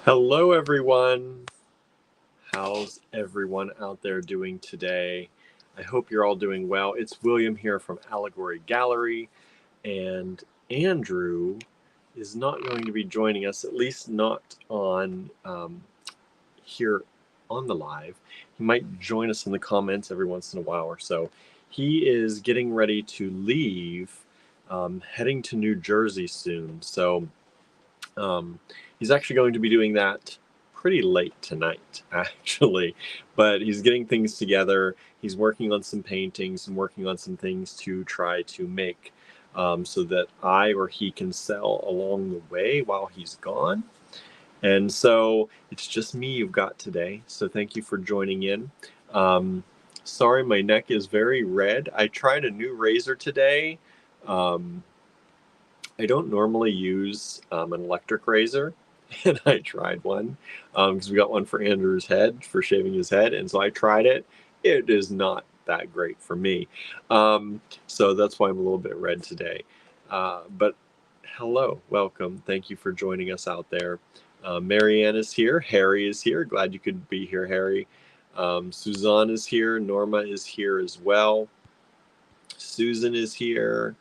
Hello, everyone. How's everyone out there doing today? I hope you're all doing well. It's William here from Allegory Gallery, and Andrew is not going to be joining us, at least not on here on the live. He might join us in the comments every once in a while or so. He is getting ready to leave, heading to New Jersey soon. So he's actually going to be doing that pretty late tonight, actually, but he's getting things together. He's working on some paintings and working on some things to try to make so that I or he can sell along the way while he's gone. And so it's just me you've got today. So thank you for joining in. Sorry, my neck is very red. I tried a new razor today. I don't normally use an electric razor, and I tried one because we got one for Andrew's head, for shaving his head, and so I tried it. It is not that great for me. So that's why I'm a little bit red today. But hello, welcome. Thank you for joining us out there. Marianne is here. Harry is here. Glad you could be here, Harry. Suzanne is here. Norma is here as well. Susan is here.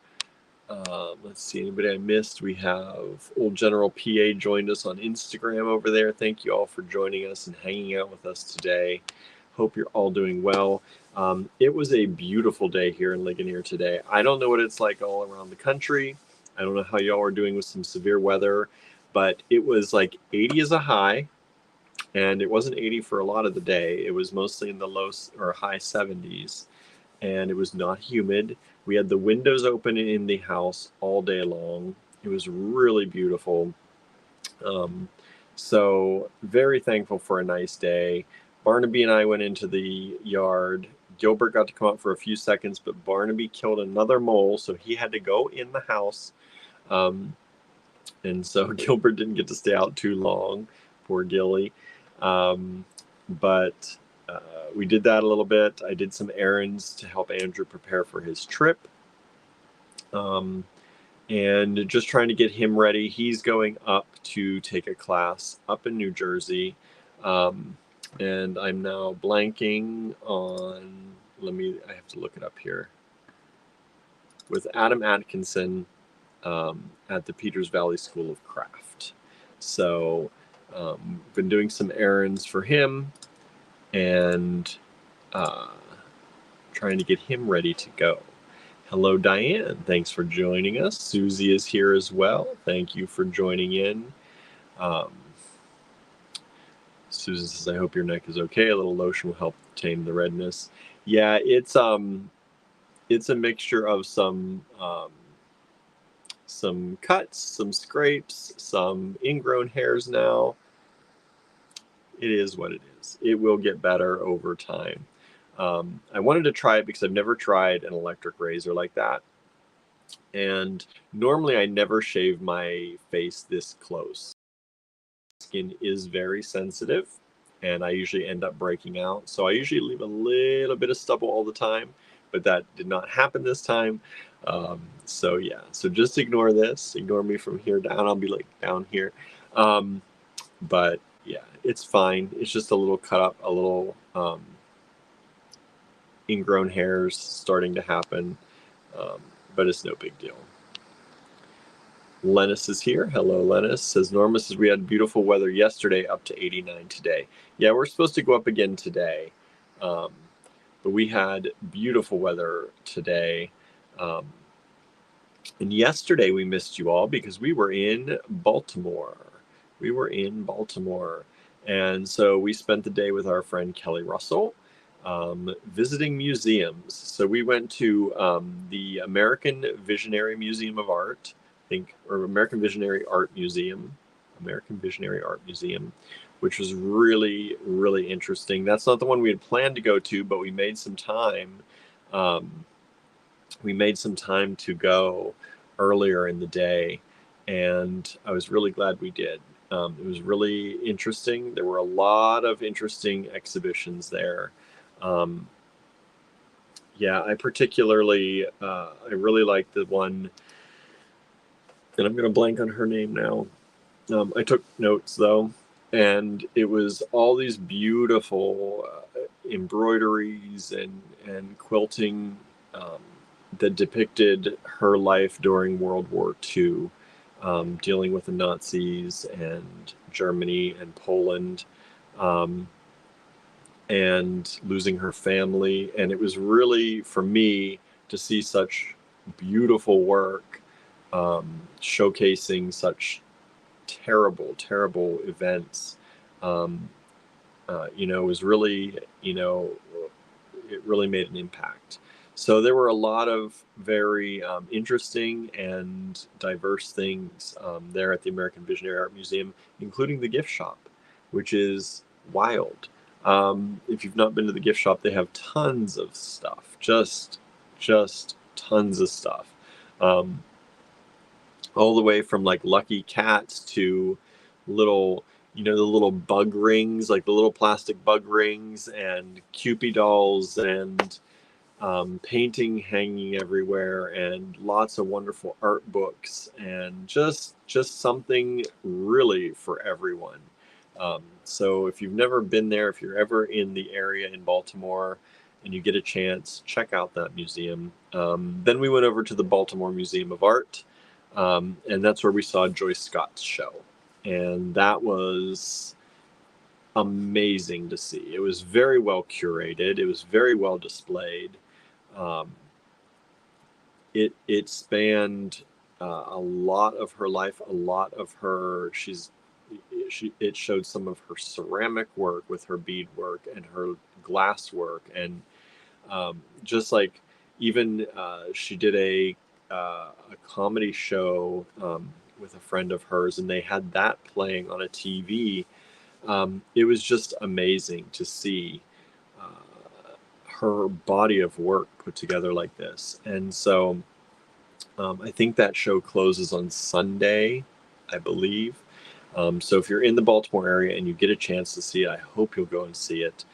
Let's see, anybody I missed? We have Old General PA joined us on Instagram over there. Thank you all for joining us and hanging out with us today. Hope you're all doing well. It was a beautiful day here in Ligonier today. I don't know what it's like all around the country. I don't know how y'all are doing with some severe weather, but it was like 80 as a high, and it wasn't 80 for a lot of the day. It was mostly in the low or high 70s, and it was not humid. We had the windows open in the house all day long. It was really beautiful. So very thankful for a nice day. Barnaby and I went into the yard. Gilbert got to come out for a few seconds, but Barnaby killed another mole, so he had to go in the house. And so Gilbert didn't get to stay out too long, poor Gilly. But we did that a little bit. I did some errands to help Andrew prepare for his trip. And just trying to get him ready. He's going up to take a class up in New Jersey. And I'm now blanking on, I have to look it up here. With Adam Atkinson at the Peters Valley School of Craft. So been doing some errands for him and trying to get him ready to go. Hello, Diane. Thanks for joining us. Susie is here as well. Thank you for joining in. Susan says, I hope your neck is okay. A little lotion will help tame the redness. Yeah, it's a mixture of some cuts, some scrapes, some ingrown hairs now. It is what it is. It will get better over time. I wanted to try it because I've never tried an electric razor like that. And normally I never shave my face this close. Skin is very sensitive, and I usually end up breaking out. So I usually leave a little bit of stubble all the time, but that did not happen this time. So yeah, so just ignore this. Ignore me from here down. I'll be like down here. But yeah, it's fine. It's just a little cut up, a little ingrown hairs starting to happen, but it's no big deal. Lennis is here. Hello, Lennis. Says Norma says we had beautiful weather yesterday, up to 89 today. Yeah, we're supposed to go up again today, but we had beautiful weather today. And yesterday we missed you all because we were in Baltimore. And so we spent the day with our friend Kelly Russell, visiting museums. So we went to the American Visionary Museum of Art, or American Visionary Art Museum, which was really, really interesting. That's not the one we had planned to go to, but we made some time. To go earlier in the day, and I was really glad we did. It was really interesting. There were a lot of interesting exhibitions there. Yeah, I really like the one, and I'm going to blank on her name now. I took notes though. and it was all these beautiful embroideries and quilting um, that depicted her life during World War II, dealing with the Nazis and Germany and Poland, um, and losing her family. And it was really, for me, to see such beautiful work showcasing such terrible, terrible events. Um, was really, it really made an impact. So there were a lot of very interesting and diverse things there at the American Visionary Art Museum, including the gift shop, which is wild. If you've not been to the gift shop, they have tons of stuff, just tons of stuff. Um, all the way from like lucky cats to little, the little bug rings, like the little plastic bug rings, and Cupid dolls, and painting hanging everywhere, and lots of wonderful art books, and just something really for everyone. So if you've never been there, if you're ever in the area in Baltimore and you get a chance, check out that museum. Then we went over to the Baltimore Museum of Art, and that's where we saw Joyce Scott's show. And that was amazing to see. It was very well curated. It was very well displayed. Um, it spanned a lot of her life, a lot of her. It showed some of her ceramic work with her bead work and her glass work, and just like even she did a comedy show with a friend of hers, and they had that playing on a TV. It was just amazing to see her body of work put together like this. And so I think that show closes on Sunday, I believe. So if you're in the Baltimore area and you get a chance to see it, I hope you'll go and see it.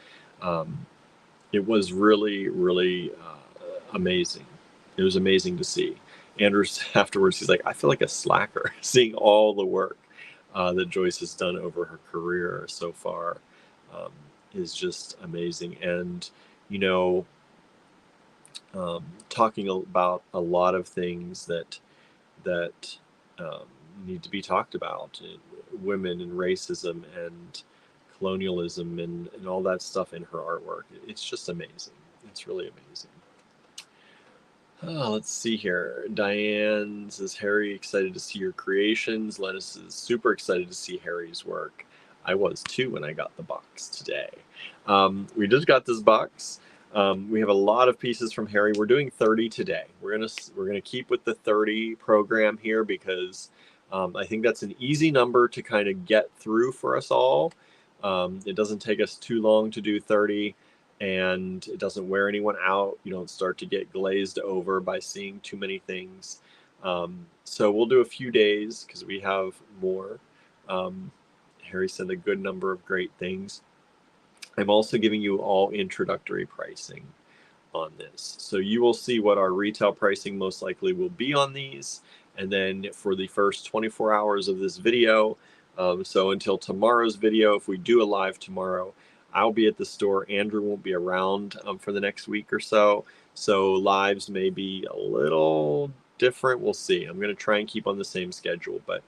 It was really, really amazing. It was amazing to see. Andrews afterwards, he's like, I feel like a slacker seeing all the work that Joyce has done over her career so far is just amazing. And, talking about a lot of things that need to be talked about, women and racism and colonialism and all that stuff in her artwork. It's just amazing. It's really amazing. Let's see here. Diane says, Harry, excited to see your creations. Lennis is super excited to see Harry's work. I was too when I got the box today. We just got this box. We have a lot of pieces from Harry. We're doing 30 today. We're gonna keep with the 30 program here because I think that's an easy number to kind of get through for us all. It doesn't take us too long to do 30, and it doesn't wear anyone out. You don't start to get glazed over by seeing too many things. So we'll do a few days because we have more. Harry said a good number of great things. I'm also giving you all introductory pricing on this. So you will see what our retail pricing most likely will be on these. And then for the first 24 hours of this video, so until tomorrow's video, if we do a live tomorrow, I'll be at the store. Andrew won't be around for the next week or so. So lives may be a little different. We'll see. I'm going to try and keep on the same schedule, but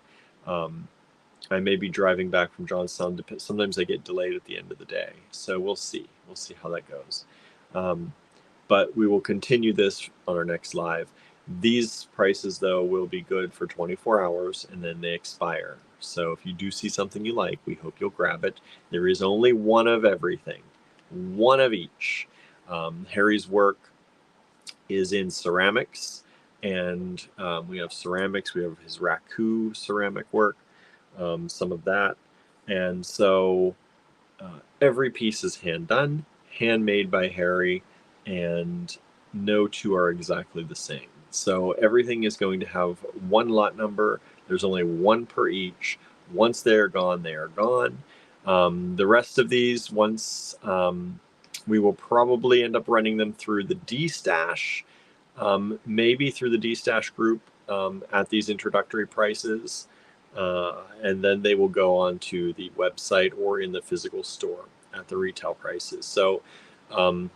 I may be driving back from Johnstown. Sometimes I get delayed at the end of the day. So we'll see. We'll see how that goes. But we will continue this on our next live. These prices, though, will be good for 24 hours, and then they expire. So if you do see something you like, we hope you'll grab it. There is only one of everything, one of each. Harry's work is in ceramics, and we have ceramics. We have his raku ceramic work, some of that. And so every piece is hand done, handmade by Harry, and no two are exactly the same. So everything is going to have one lot number. There's only one per each. Once they're gone, they are gone. The rest of these, once we will probably end up running them through the D-Stash, maybe through the D-Stash group at these introductory prices. and then they will go on to the website or in the physical store at the retail prices. So um,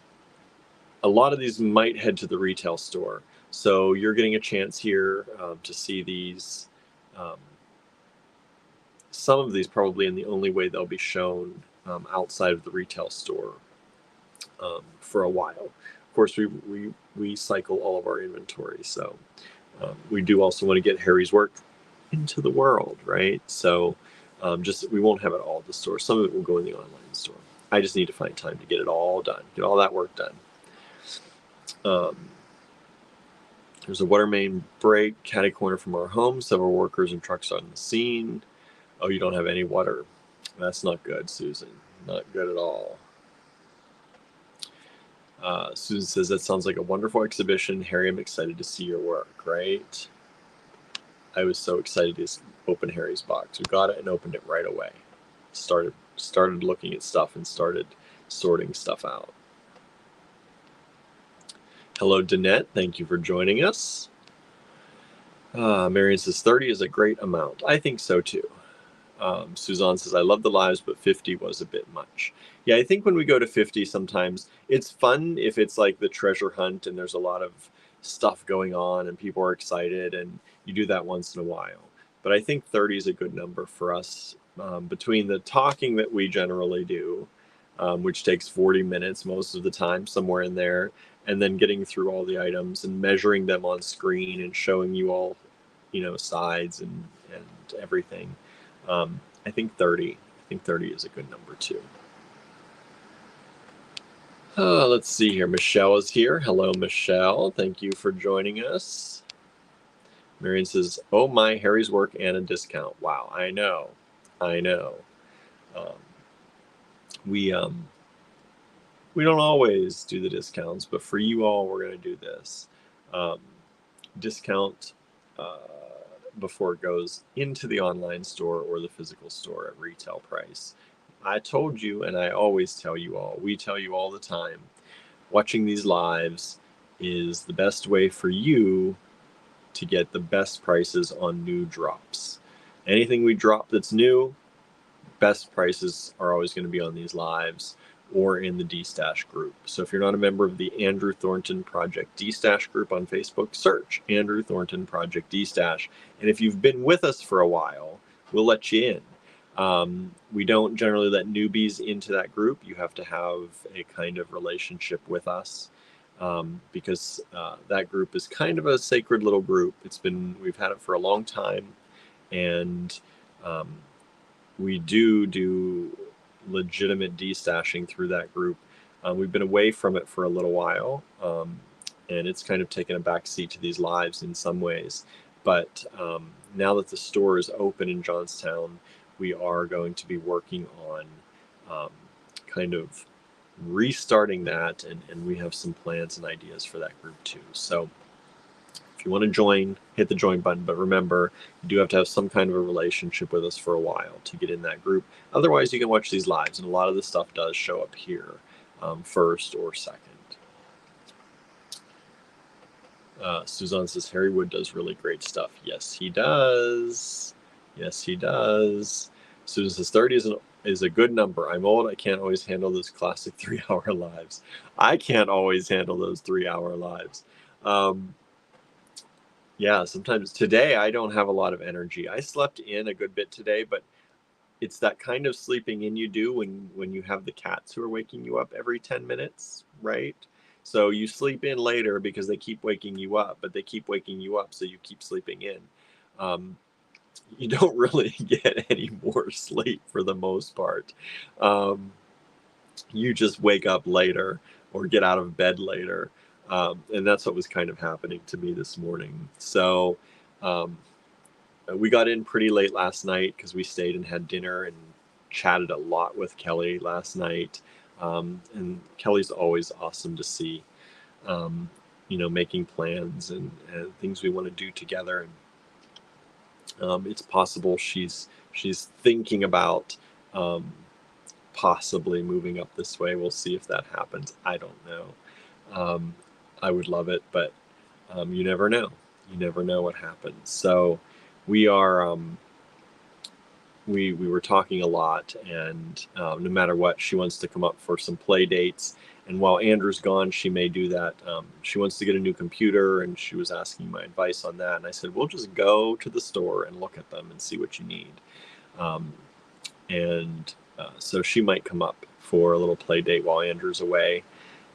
a lot of these might head to the retail store. So you're getting a chance here to see these. Um, some of these probably in the only way they'll be shown outside of the retail store for a while. Of course, we cycle all of our inventory, so we do also want to get Harry's work into the world, right? So just we won't have it all at the store. Some of it will go in the online store. I just need to find time to get it all done, get all that work done. There's a water main break, catty corner from our home. Several workers and trucks on the scene. Oh, you don't have any water. That's not good, Susan. Not good at all. Susan says, that sounds like a wonderful exhibition. Harry, I'm excited to see your work, right? I was so excited to open Harry's box. We got it and opened it right away. Started looking at stuff and started sorting stuff out. Hello, Danette. Thank you for joining us. Marion says 30 is a great amount. I think so too. Suzanne says, I love the lives, but 50 was a bit much. Yeah, I think when we go to 50, sometimes it's fun if it's like the treasure hunt and there's a lot of stuff going on and people are excited and you do that once in a while. But I think 30 is a good number for us between the talking that we generally do, which takes 40 minutes most of the time, somewhere in there, and then getting through all the items and measuring them on screen and showing you all, sides and everything. I think 30. I think 30 is a good number too. Let's see here. Michelle is here. Hello, Michelle. Thank you for joining us. Marion says, oh my, Harry's work and a discount. Wow, I know. We don't always do the discounts, but for you all, we're going to do this. Discount before it goes into the online store or the physical store at retail price. I told you, and I always tell you all, we tell you all the time, watching these lives is the best way for you to get the best prices on new drops. Anything we drop that's new, best prices are always going to be on these lives or in the D-Stash group. So if you're not a member of the Andrew Thornton Project D-Stash group on Facebook, search Andrew Thornton Project D-Stash. And if you've been with us for a while, we'll let you in. We don't generally let newbies into that group. You have to have a kind of relationship with us because that group is kind of a sacred little group. We've had it for a long time, and we do legitimate destashing through that group. We've been away from it for a little while, and it's kind of taken a back seat to these lives in some ways. But now that the store is open in Johnstown, we are going to be working on kind of restarting that, and we have some plans and ideas for that group too. So if you want to join, hit the join button, but remember, you do have to have some kind of a relationship with us for a while to get in that group. Otherwise, you can watch these lives, and a lot of the stuff does show up here first or second. Suzanne says, Harry Wood does really great stuff. Yes, he does. Yes, he does. Susan says, 30 is a good number. I'm old. I can't always handle those classic 3-hour lives. I can't always handle those 3-hour lives. Yeah, sometimes today I don't have a lot of energy. I slept in a good bit today, but it's that kind of sleeping in you do when you have the cats who are waking you up every 10 minutes, right? So you sleep in later because they keep waking you up, but they keep waking you up, so you keep sleeping in. You don't really get any more sleep for the most part. You just wake up later or get out of bed later. And that's what was kind of happening to me this morning. So we got in pretty late last night because we stayed and had dinner and chatted a lot with Kelly last night. And Kelly's always awesome to see, making plans and things we want to do together. And it's possible she's thinking about possibly moving up this way. We'll see if that happens. I don't know. I would love it, but you never know. You never know what happens. So we are we were talking a lot, and no matter what, she wants to come up for some play dates. And while Andrew's gone, she may do that. She wants to get a new computer, and she was asking my advice on that. And I said, we'll just go to the store and look at them and see what you need. And so she might come up for a little play date while Andrew's away,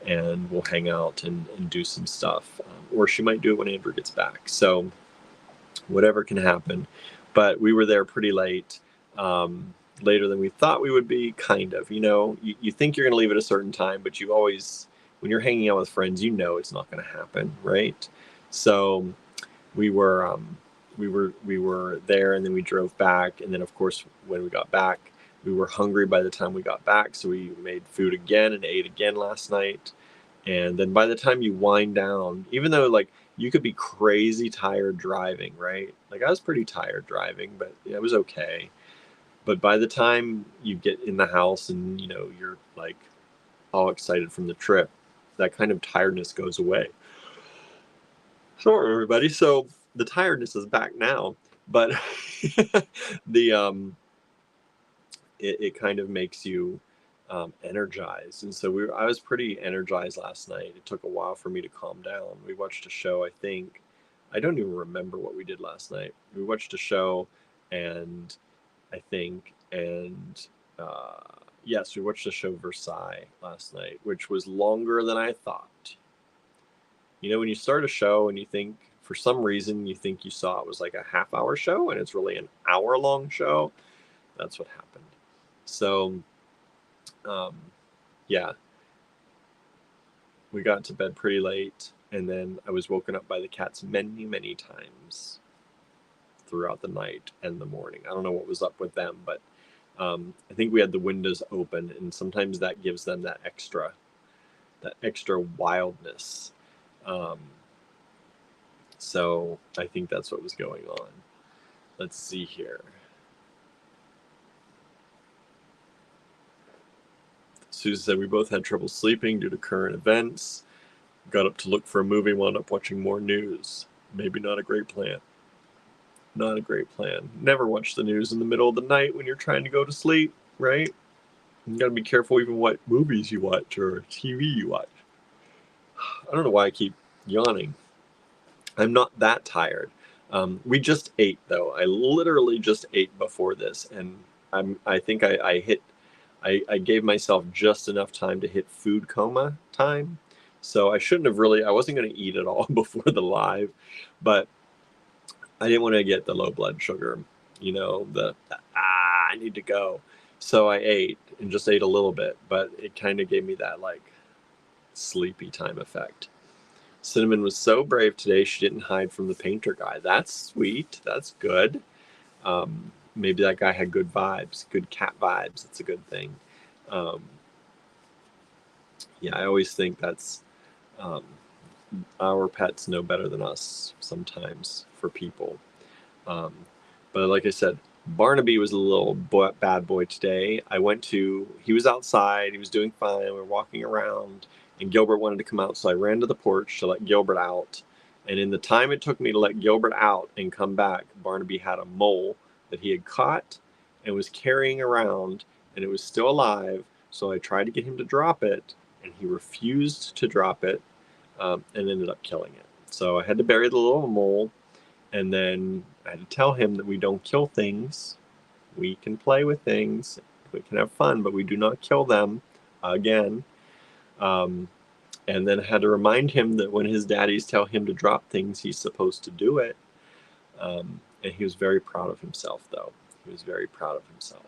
and we'll hang out and do some stuff. Or she might do it when Andrew gets back. So whatever can happen. But we were there pretty late. Later than we thought we would be, kind of. You think you're going to leave at a certain time, but you always, when you're hanging out with friends, it's not going to happen, right? So we were there, and then we drove back, and then of course when we got back, we were hungry by the time we got back, so we made food again and ate again last night. And then by the time you wind down, even though like you could be crazy tired driving, right? Like I was pretty tired driving, but it was okay. But by the time you get in the house and, you're like all excited from the trip, that kind of tiredness goes away. Sorry, everybody. So the tiredness is back now, but it kind of makes you energized. And so I was pretty energized last night. It took a while for me to calm down. We watched a show, I think. I don't even remember what we did last night. We watched a show, and yes, we watched the show Versailles last night, which was longer than I thought. When you start a show and you think, for some reason, you think you saw it was like a half-hour show, and it's really an hour-long show. That's what happened. So, yeah, we got to bed pretty late, and then I was woken up by the cats many, many times throughout the night and the morning. I don't know what was up with them, but I think we had the windows open, and sometimes that gives them that extra wildness. So I think that's what was going on. Let's see here. Susan said we both had trouble sleeping due to current events. Got up to look for a movie, wound up watching more news. Maybe not a great plan. Not a great plan. Never watch the news in the middle of the night when you're trying to go to sleep, right? You gotta be careful even what movies you watch or TV you watch. I don't know why I keep yawning. I'm not that tired. We just ate, though. I literally just ate before this, and I think I gave myself just enough time to hit food coma time. So I wasn't going to eat at all before the live, but I didn't want to get the low blood sugar, I need to go. So I ate and just ate a little bit, but it kind of gave me that like sleepy time effect. Cinnamon was so brave today, she didn't hide from the painter guy. That's sweet. That's good. Maybe that guy had good vibes, good cat vibes. That's a good thing. Yeah, I always think that's our pets know better than us sometimes for people. But like I said, Barnaby was a little bad boy today. He was outside, he was doing fine, we were walking around, and Gilbert wanted to come out, so I ran to the porch to let Gilbert out. And in the time it took me to let Gilbert out and come back, Barnaby had a mole that he had caught and was carrying around, and it was still alive. So I tried to get him to drop it, and he refused to drop it, and ended up killing it. So I had to bury the little mole, and then I had to tell him that we don't kill things. We can play with things, we can have fun, but we do not kill them again. And then I had to remind him that when his daddies tell him to drop things, he's supposed to do it. And he was very proud of himself, though. He was very proud of himself.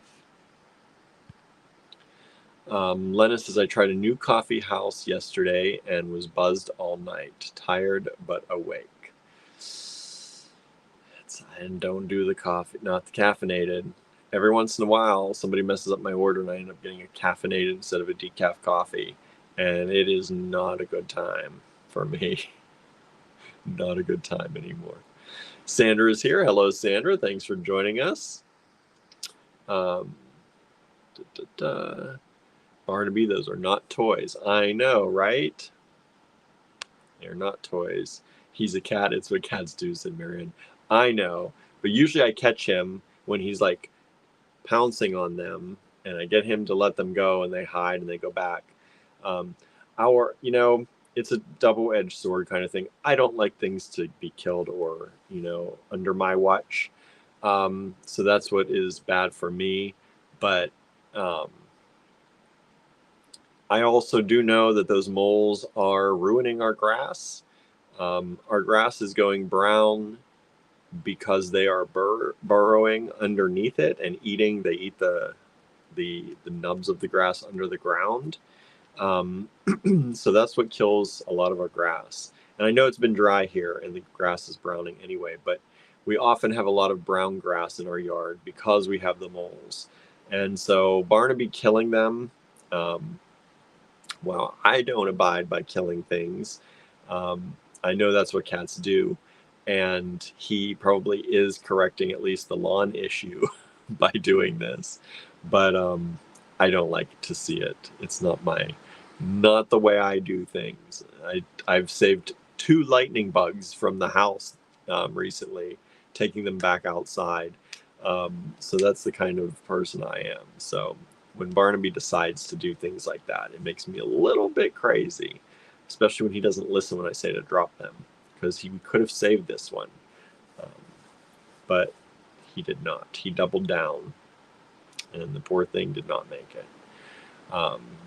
Lenna says, I tried a new coffee house yesterday and was buzzed all night. Tired, but awake. And don't do the coffee, not the caffeinated. Every once in a while, somebody messes up my order and I end up getting a caffeinated instead of a decaf coffee. And it is not a good time for me. Not a good time anymore. Sandra is here. Hello, Sandra. Thanks for joining us. Barnaby, those are not toys. I know, right? They're not toys. He's a cat. It's what cats do, said Marion. I know. But usually I catch him when he's like pouncing on them, and I get him to let them go, and they hide and they go back. Um, our, you know, it's a double-edged sword kind of thing. I don't like things to be killed or, under my watch. So that's what is bad for me. But um, I also do know that those moles are ruining our grass. Our grass is going brown because they are burrowing underneath it and eating. They eat the nubs of the grass under the ground. Um, so that's what kills a lot of our grass. And I know it's been dry here and the grass is browning anyway, but we often have a lot of brown grass in our yard because we have the moles. And so Barnaby killing them, um, well, I don't abide by killing things. I know that's what cats do. And he probably is correcting at least the lawn issue by doing this. But I don't like to see it. It's not the way I do things. I've saved 2 lightning bugs from the house recently, taking them back outside. So that's the kind of person I am. So when Barnaby decides to do things like that, it makes me a little bit crazy, especially when he doesn't listen when I say to drop them, because he could have saved this one. Um, but he did not. He doubled down, and the poor thing did not make it.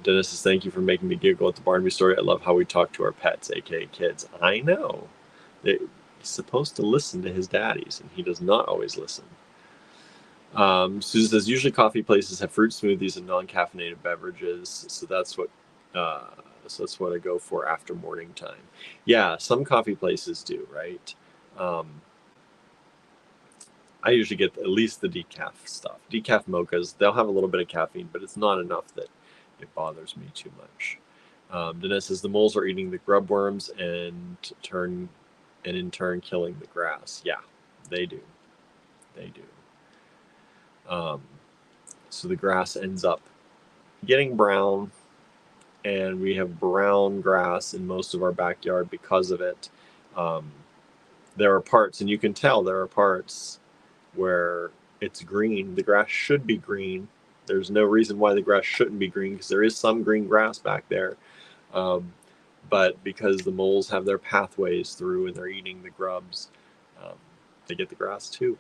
Dennis says, thank you for making me giggle at the Barnaby story. I love how we talk to our pets, aka kids. I know. He's supposed to listen to his daddies, and he does not always listen. Susan says, usually coffee places have fruit smoothies and non-caffeinated beverages, so that's what I go for after morning time. Yeah, some coffee places do, right? I usually get at least the decaf stuff. Decaf mochas, they'll have a little bit of caffeine, but it's not enough that it bothers me too much. Dennis says the moles are eating the grub worms and in turn killing the grass. Yeah, they do. They do. So the grass ends up getting brown, and we have brown grass in most of our backyard because of it. There are parts, and you can tell there are parts where it's green. The grass should be green. There's no reason why the grass shouldn't be green, because there is some green grass back there. But because the moles have their pathways through and they're eating the grubs, they get the grass too.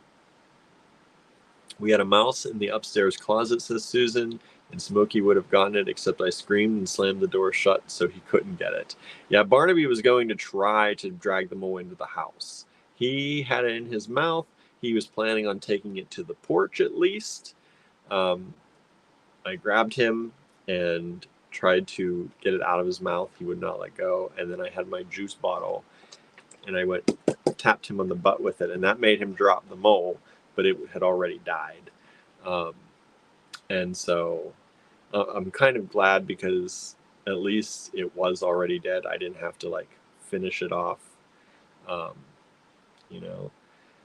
We had a mouse in the upstairs closet, says Susan, and Smokey would have gotten it, except I screamed and slammed the door shut so he couldn't get it. Yeah, Barnaby was going to try to drag the mole into the house. He had it in his mouth. He was planning on taking it to the porch at least. I grabbed him and tried to get it out of his mouth. He would not let go. And then I had my juice bottle, and I tapped him on the butt with it, and that made him drop the mole, but it had already died. And so I'm kind of glad, because at least it was already dead. I didn't have to finish it off.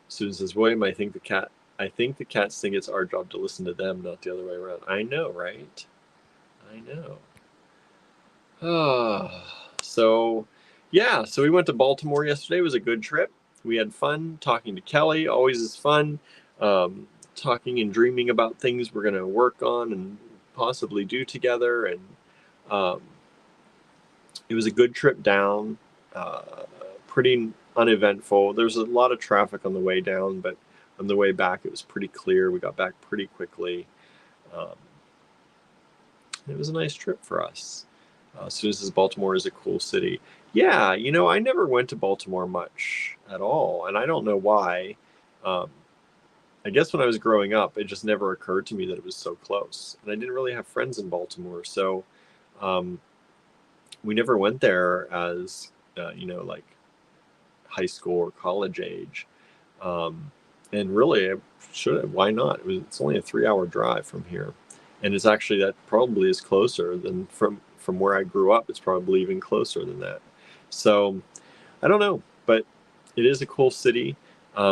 Susan says, William, I think the cats think it's our job to listen to them, not the other way around. I know, right? I know. So we went to Baltimore yesterday. It was a good trip. We had fun talking to Kelly. Always is fun. Talking and dreaming about things we're going to work on and possibly do together. And it was a good trip down. Pretty uneventful. There's a lot of traffic on the way down, but on the way back it was pretty clear. We got back pretty quickly. It was a nice trip for us. Susan says Baltimore is a cool city. Yeah, I never went to Baltimore much at all, and I don't know why. I guess when I was growing up, it just never occurred to me that it was so close. And I didn't really have friends in Baltimore, so we never went there as, high school or college age. And really, I should have. Why not? It's only a 3-hour drive from here. And it's actually, that probably is closer than from where I grew up. It's probably even closer than that. So I don't know, but it is a cool city.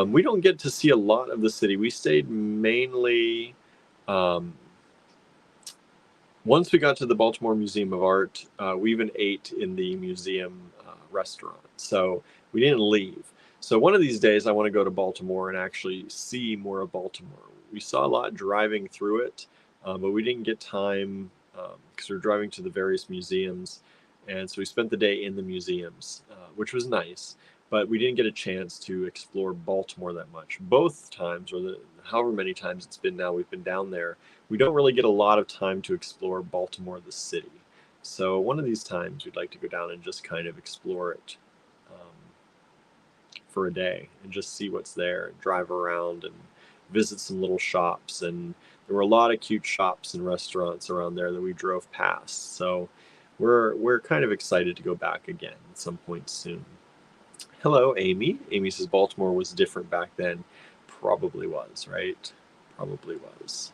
We don't get to see a lot of the city. We stayed mainly, once we got to the Baltimore Museum of Art, we even ate in the museum restaurant. So we didn't leave. So one of these days I want to go to Baltimore and actually see more of Baltimore. we saw a lot driving through it, but we didn't get time because we were driving to the various museums. And so we spent the day in the museums, which was nice, but we didn't get a chance to explore Baltimore that much. Both times, or however many times it's been now we've been down there, we don't really get a lot of time to explore Baltimore, the city. So one of these times we'd like to go down and just kind of explore it for a day and just see what's there and drive around and visit some little shops. And there were a lot of cute shops and restaurants around there that we drove past. So we're kind of excited to go back again at some point soon. Hello, Amy. Amy says Baltimore was different back then. Probably was, right? Probably was.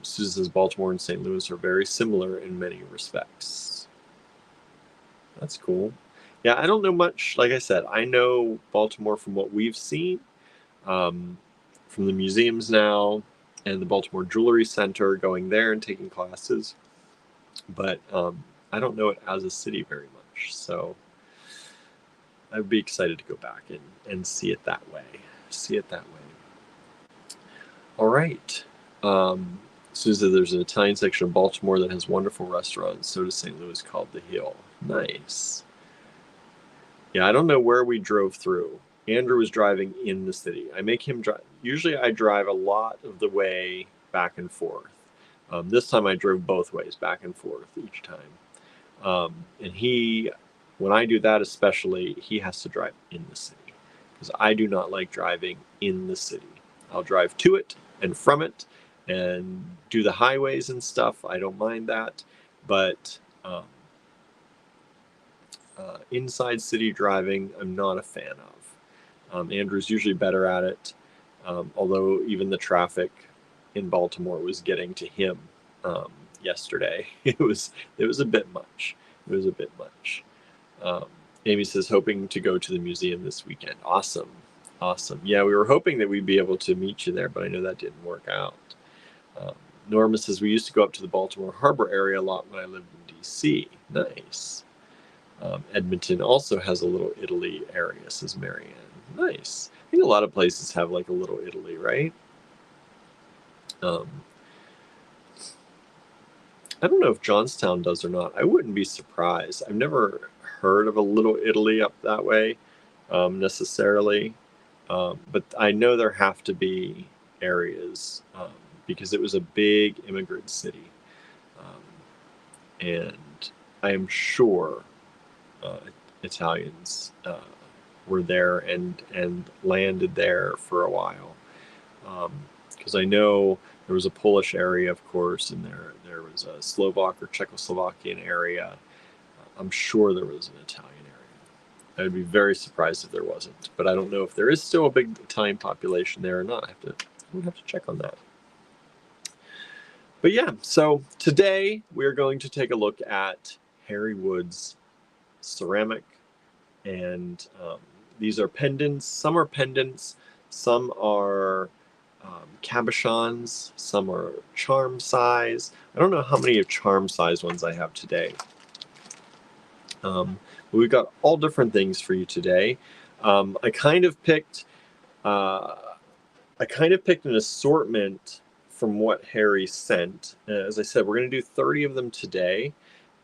Susan says Baltimore and St. Louis are very similar in many respects. That's cool. Yeah, I don't know much. Like I said, I know Baltimore from what we've seen, from the museums now, and the Baltimore Jewelry Center, going there and taking classes. But I don't know it as a city very much. So I'd be excited to go back and see it that way. All right. Susan, there's an Italian section of Baltimore that has wonderful restaurants. So does St. Louis, called The Hill. Nice. Yeah, I don't know where we drove through. Andrew was driving in the city. I make him drive. Usually I drive a lot of the way back and forth. This time I drove both ways, back and forth each time. And when I do that especially, he has to drive in the city because I do not like driving in the city. I'll drive to it and from it and do the highways and stuff. I don't mind that. But inside city driving, I'm not a fan of. Andrew's usually better at it, although even the traffic in Baltimore was getting to him yesterday. It was a bit much. Amy says, hoping to go to the museum this weekend. Awesome. Yeah, we were hoping that we'd be able to meet you there, but I know that didn't work out. Norma says, we used to go up to the Baltimore Harbor area a lot when I lived in D.C. Nice. Edmonton also has a little Italy area, says Marianne. Nice. I think a lot of places have like a little Italy, right? I don't know if Johnstown does or not. I wouldn't be surprised. I've never heard of a little Italy up that way necessarily, but I know there have to be areas because it was a big immigrant city, and I am sure Italians were there and landed there for a while, because I know there was a Polish area, of course, and there was a Slovak or Czechoslovakian area. I'm sure there was an Italian area. I'd be very surprised if there wasn't, but I don't know if there is still a big Italian population there or not. I would have to check on that. But yeah, so today we're going to take a look at Harry Wood's ceramic, and these are pendants. Some are pendants, some are cabochons, some are charm size. I don't know how many of charm size ones I have today. But we've got all different things for you today. I kind of picked an assortment from what Harry sent. As I said, we're going to do 30 of them today,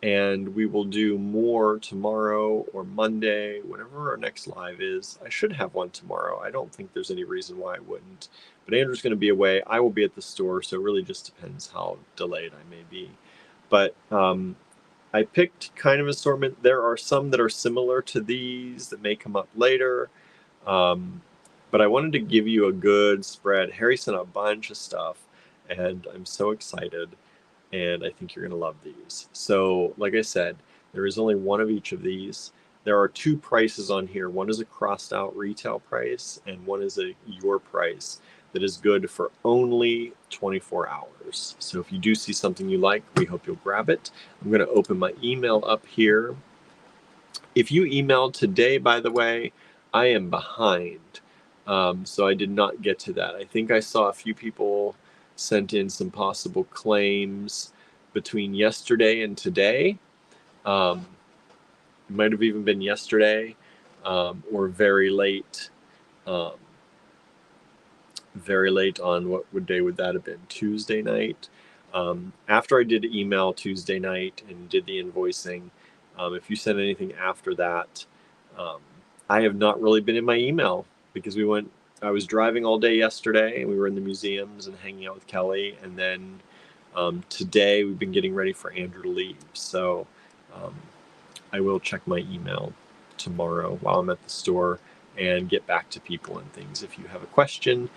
and we will do more tomorrow or Monday, whenever our next live is. I should have one tomorrow. I don't think there's any reason why I wouldn't. But Andrew's going to be away. I will be at the store, so it really just depends how delayed I may be. But I picked kind of assortment. There are some that are similar to these that may come up later. But I wanted to give you a good spread. Harry sent a bunch of stuff, and I'm so excited. And I think you're going to love these. So, like I said, there is only one of each of these. There are two prices on here. One is a crossed out retail price, and one is your price that is good for only 24 hours. So if you do see something you like, we hope you'll grab it. I'm going to open my email up here. If you emailed today, by the way, I am behind. So I did not get to that. I think I saw a few people sent in some possible claims between yesterday and today. It might have even been yesterday or very late very late on what day would that have been? Tuesday night. After I did email Tuesday night and did the invoicing, if you send anything after that, um, I have not really been in my email because I was driving all day yesterday and we were in the museums and hanging out with Kelly. And then today we've been getting ready for Andrew to leave. So um, I will check my email tomorrow while I'm at the store and get back to people and things. If you have a question,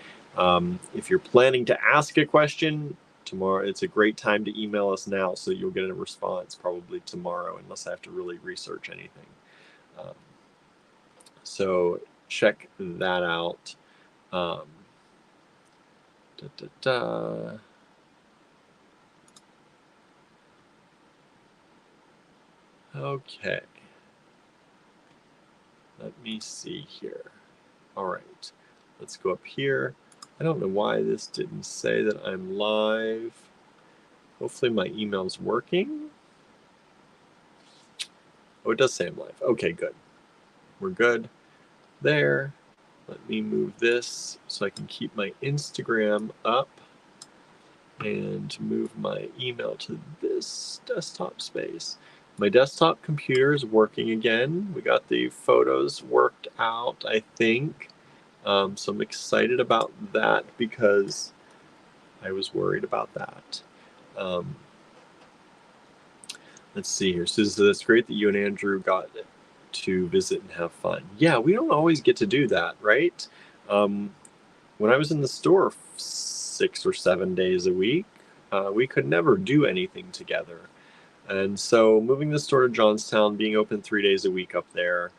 if you're planning to ask a question tomorrow, it's a great time to email us now, so you'll get a response probably tomorrow, unless I have to really research anything. Um, so check that out. Da, da, da. Okay. Let me see here. All right, let's go up here. I don't know why this didn't say that I'm live. Hopefully my email's working. Oh, it does say I'm live. Okay, good. We're good there. Let me move this so I can keep my Instagram up and move my email to this desktop space. My desktop computer is working again. We got the photos worked out, I think. So I'm excited about that because I was worried about that. Let's see here. So that's great that you and Andrew got to visit and have fun. Yeah, we don't always get to do that, right? When I was in the store 6 or 7 days a week, we could never do anything together. And so moving the store to Johnstown, being open 3 days a week up there,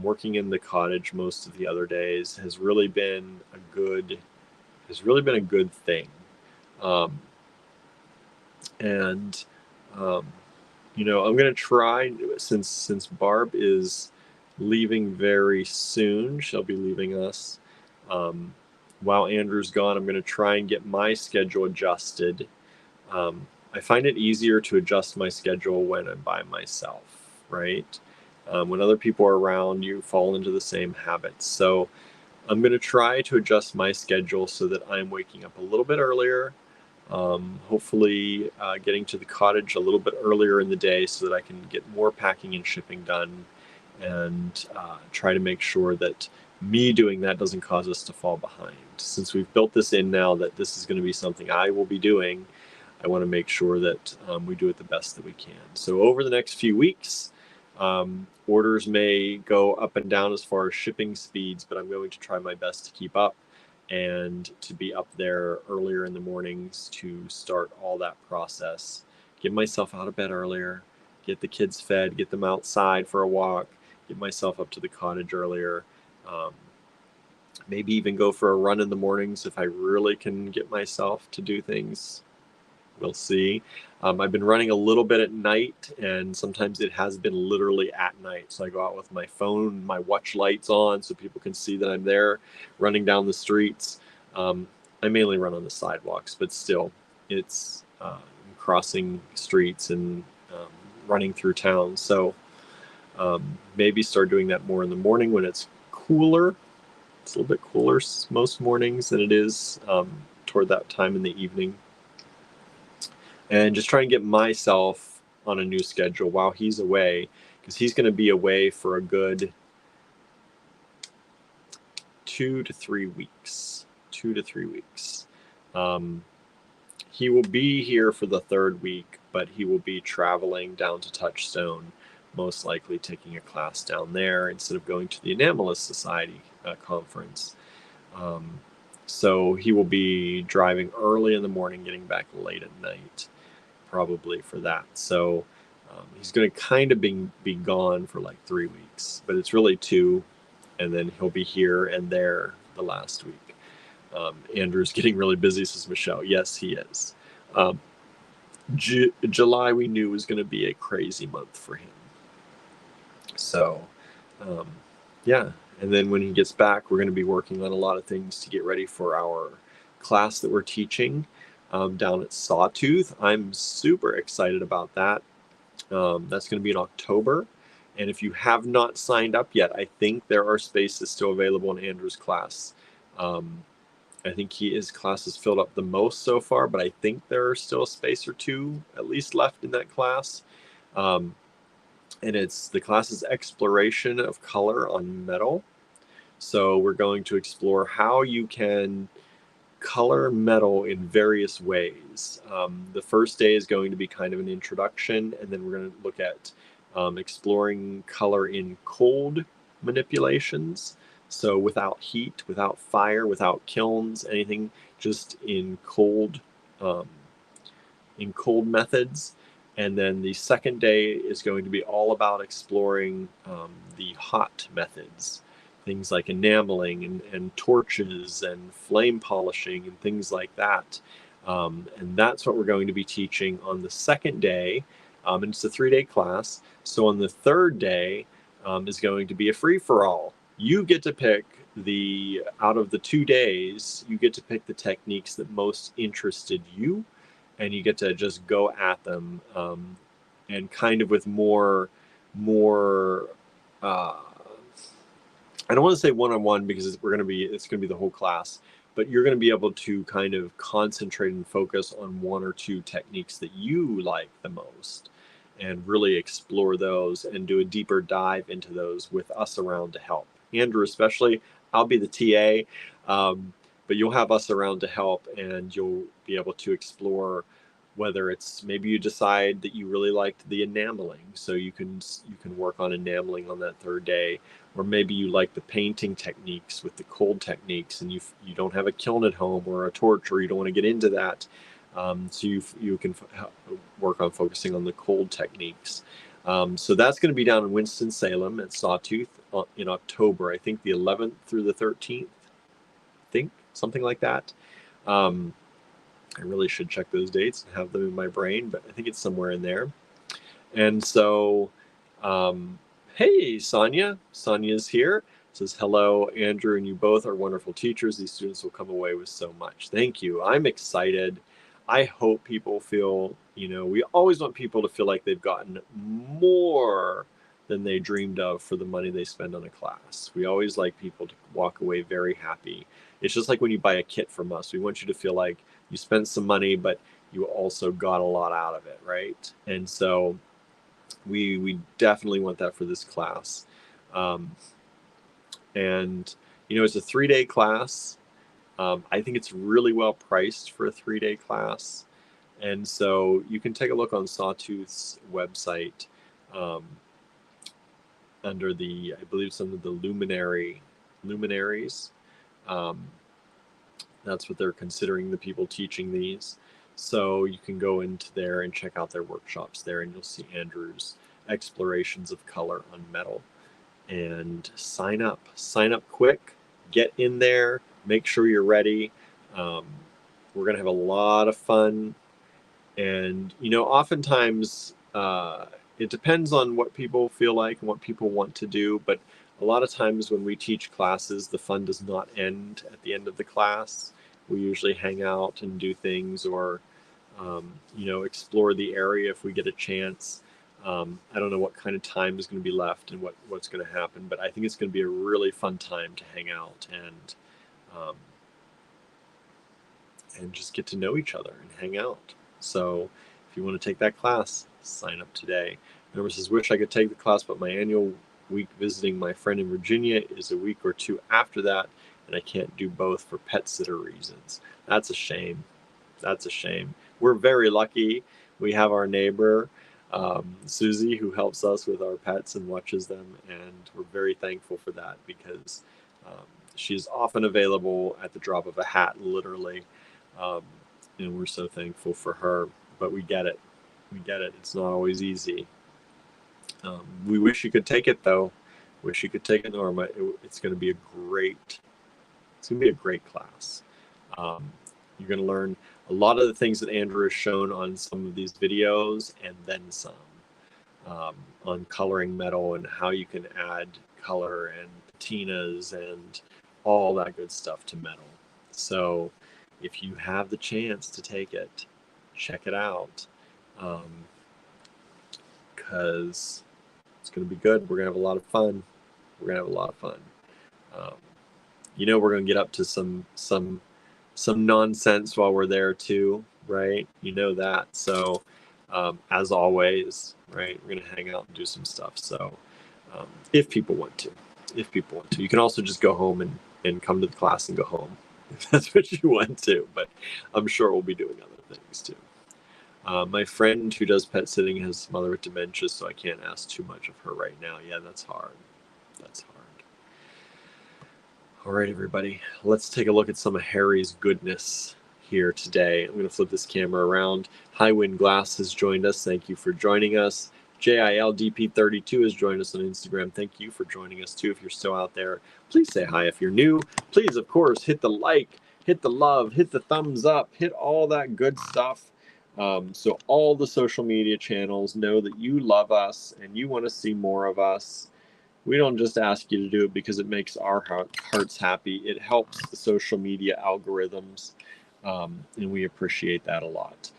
working in the cottage most of the other days has really been a good thing. And I'm going to try, since Barb is leaving very soon. She'll be leaving us while Andrew's gone. I'm going to try and get my schedule adjusted. I find it easier to adjust my schedule when I'm by myself, right? When other people are around, you fall into the same habits. So I'm going to try to adjust my schedule so that I'm waking up a little bit earlier, hopefully getting to the cottage a little bit earlier in the day so that I can get more packing and shipping done, and try to make sure that me doing that doesn't cause us to fall behind. Since we've built this in now that this is going to be something I will be doing, I want to make sure that we do it the best that we can. So over the next few weeks, orders may go up and down as far as shipping speeds, but I'm going to try my best to keep up and to be up there earlier in the mornings to start all that process. Get myself out of bed earlier, get the kids fed, get them outside for a walk, get myself up to the cottage earlier. Maybe even go for a run in the mornings if I really can get myself to do things. We'll see. I've been running a little bit at night, and sometimes it has been literally at night. So I go out with my phone, my watch lights on, so people can see that I'm there running down the streets. I mainly run on the sidewalks, but still, it's crossing streets and running through town. So maybe start doing that more in the morning when it's cooler. It's a little bit cooler most mornings than it is toward that time in the evening. And just try and get myself on a new schedule while he's away, because he's going to be away for a good 2 to 3 weeks. 2 to 3 weeks. He will be here for the 3rd week, but he will be traveling down to Touchstone, most likely taking a class down there instead of going to the Enamelist Society conference. So he will be driving early in the morning, getting back late at night, probably for that. So he's going to kind of be gone for like 3 weeks, but it's really 2, and then he'll be here and there the last week. Andrew's getting really busy, says Michelle. Yes, he is. July we knew was going to be a crazy month for him. So yeah, and then when he gets back, we're going to be working on a lot of things to get ready for our class that we're teaching down at Sawtooth. I'm super excited about that. That's going to be in October. And if you have not signed up yet, I think there are spaces still available in Andrew's class. I think his class has filled up the most so far, but I think there are still a space or two at least left in that class. Um, and the class is exploration of color on metal. So we're going to explore how you can color metal in various ways. The first day is going to be kind of an introduction, and then we're going to look at exploring color in cold manipulations. So without heat, without fire, without kilns, anything, just um, in cold methods. And then the second day is going to be all about exploring the hot methods, things like enameling and torches and flame polishing and things like that. And that's what we're going to be teaching on the second day. And it's a 3-day class. So on the third day is going to be a free-for-all. You get to pick out of the 2 days, you get to pick the techniques that most interested you, and you get to just go at them, and kind of with more I don't want to say one-on-one because it's going to be the whole class, but you're going to be able to kind of concentrate and focus on one or two techniques that you like the most and really explore those and do a deeper dive into those with us around to help. Andrew especially, I'll be the TA, but you'll have us around to help, and you'll be able to explore whether it's maybe you decide that you really liked the enameling, so you can work on enameling on that third day, or maybe you like the painting techniques with the cold techniques, and you don't have a kiln at home or a torch, or you don't want to get into that, so you can work on focusing on the cold techniques. So that's going to be down in Winston-Salem at Sawtooth in October. I think the 11th through the 13th. I think something like that. I really should check those dates and have them in my brain, but I think it's somewhere in there. And so, hey, Sonia. Sonia's here. Says, hello, Andrew, and you both are wonderful teachers. These students will come away with so much. Thank you. I'm excited. I hope people feel, we always want people to feel like they've gotten more than they dreamed of for the money they spend on a class. We always like people to walk away very happy. It's just like when you buy a kit from us. We want you to feel like you spent some money, but you also got a lot out of it, right? And so we definitely want that for this class. And it's a 3-day class. I think it's really well priced for a 3-day class. And so you can take a look on Sawtooth's website under I believe some of the luminaries. That's what they're considering, the people teaching these. So you can go into there and check out their workshops there, and you'll see Andrew's explorations of color on metal. And sign up quick, get in there, make sure you're ready. We're going to have a lot of fun. And, oftentimes it depends on what people feel like and what people want to do. But a lot of times when we teach classes, the fun does not end at the end of the class. We usually hang out and do things, or, explore the area if we get a chance. I don't know what kind of time is going to be left and what's going to happen, but I think it's going to be a really fun time to hang out and just get to know each other and hang out. So if you want to take that class, sign up today. Remember, says, wish I could take the class, but my annual week visiting my friend in Virginia is a week or two after that, and I can't do both for pet sitter reasons. That's a shame. That's a shame. We're very lucky. We have our neighbor, Susie, who helps us with our pets and watches them, and we're very thankful for that, because she's often available at the drop of a hat, literally, and we're so thankful for her. But we get it. It's not always easy. We wish you could take it, though. Wish you could take it, Norma. It's going to be a great class. You're going to learn a lot of the things that Andrew has shown on some of these videos, and then some, on coloring metal and how you can add color and patinas and all that good stuff to metal. So if you have the chance to take it, check it out, because it's going to be good. We're going to have a lot of fun. We're going to get up to some some nonsense while we're there too, right? You know that. So as always, right, we're gonna hang out and do some stuff. So if people want to, you can also just go home and come to the class and go home if that's what you want to. But I'm sure we'll be doing other things too. My friend who does pet sitting has a mother with dementia, so I can't ask too much of her right now. Yeah, that's hard. That's hard. All right, everybody, let's take a look at some of Harry's goodness here today. I'm going to flip this camera around. Highwind Glass has joined us. Thank you for joining us. JILDP32 has joined us on Instagram. Thank you for joining us too. If you're still out there, please say hi. If you're new, please, of course, hit the like, hit the love, hit the thumbs up, hit all that good stuff. So all the social media channels know that you love us and you want to see more of us. We don't just ask you to do it because it makes our hearts happy. It helps the social media algorithms, and we appreciate that a lot.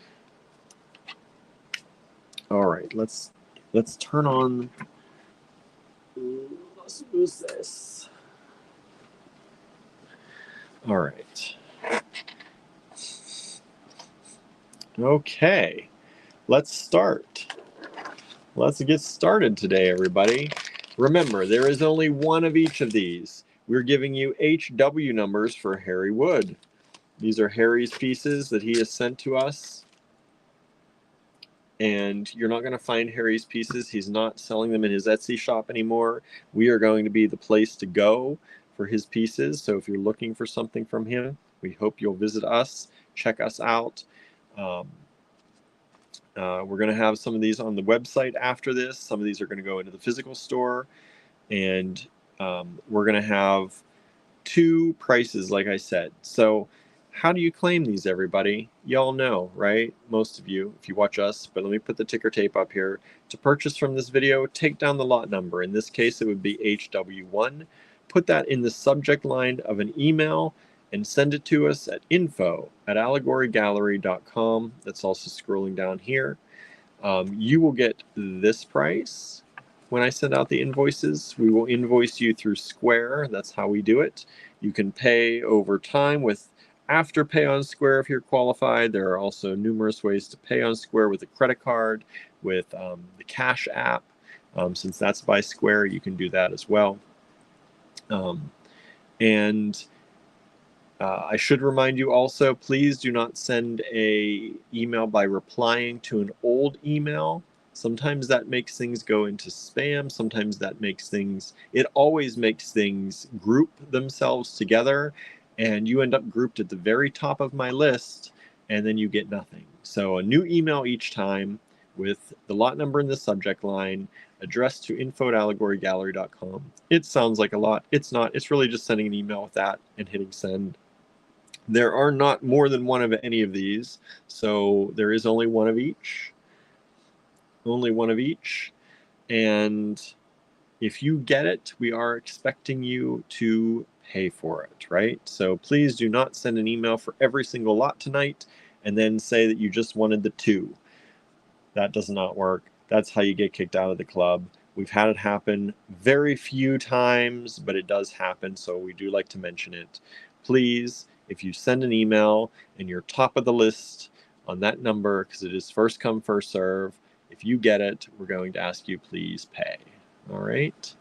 All right, let's turn on. Let's use this. All right. Okay, let's start. Let's get started today, everybody. Remember, there is only one of each of these. We're giving you HW numbers for Harry Wood. These are Harry's pieces that he has sent to us. And you're not going to find Harry's pieces. He's not selling them in his Etsy shop anymore. We are going to be the place to go for his pieces. So if you're looking for something from him, we hope you'll visit us, check us out. We're going to have some of these on the website after this. Some of these are going to go into the physical store. And we're going to have 2 prices, like I said. So how do you claim these, everybody? Y'all know, right? Most of you, if you watch us, but let me put the ticker tape up here. To purchase from this video, take down the lot number. In this case, it would be HW1. Put that in the subject line of an email and send it to us at info@allegorygallery.com. That's also scrolling down here. You will get this price. When I send out the invoices, we will invoice you through Square. That's how we do it. You can pay over time with Afterpay on Square if you're qualified. There are also numerous ways to pay on Square with a credit card, with the Cash app. Since that's by Square, you can do that as well. I should remind you also, please do not send an email by replying to an old email. Sometimes that makes things go into spam. Sometimes that makes things, it always makes things group themselves together, and you end up grouped at the very top of my list, and then you get nothing. So a new email each time with the lot number in the subject line, addressed to info@allegorygallery.com. It sounds like a lot. It's not. It's really just sending an email with that and hitting send. There are not more than one of any of these, so there is only one of each. Only one of each. And if you get it, we are expecting you to pay for it, right? So please do not send an email for every single lot tonight and then say that you just wanted the 2. That does not work. That's how you get kicked out of the club. We've had it happen very few times, but it does happen, so we do like to mention it. Please, if you send an email and you're top of the list on that number, because it is first come, first serve, if you get it, we're going to ask you please pay. All right?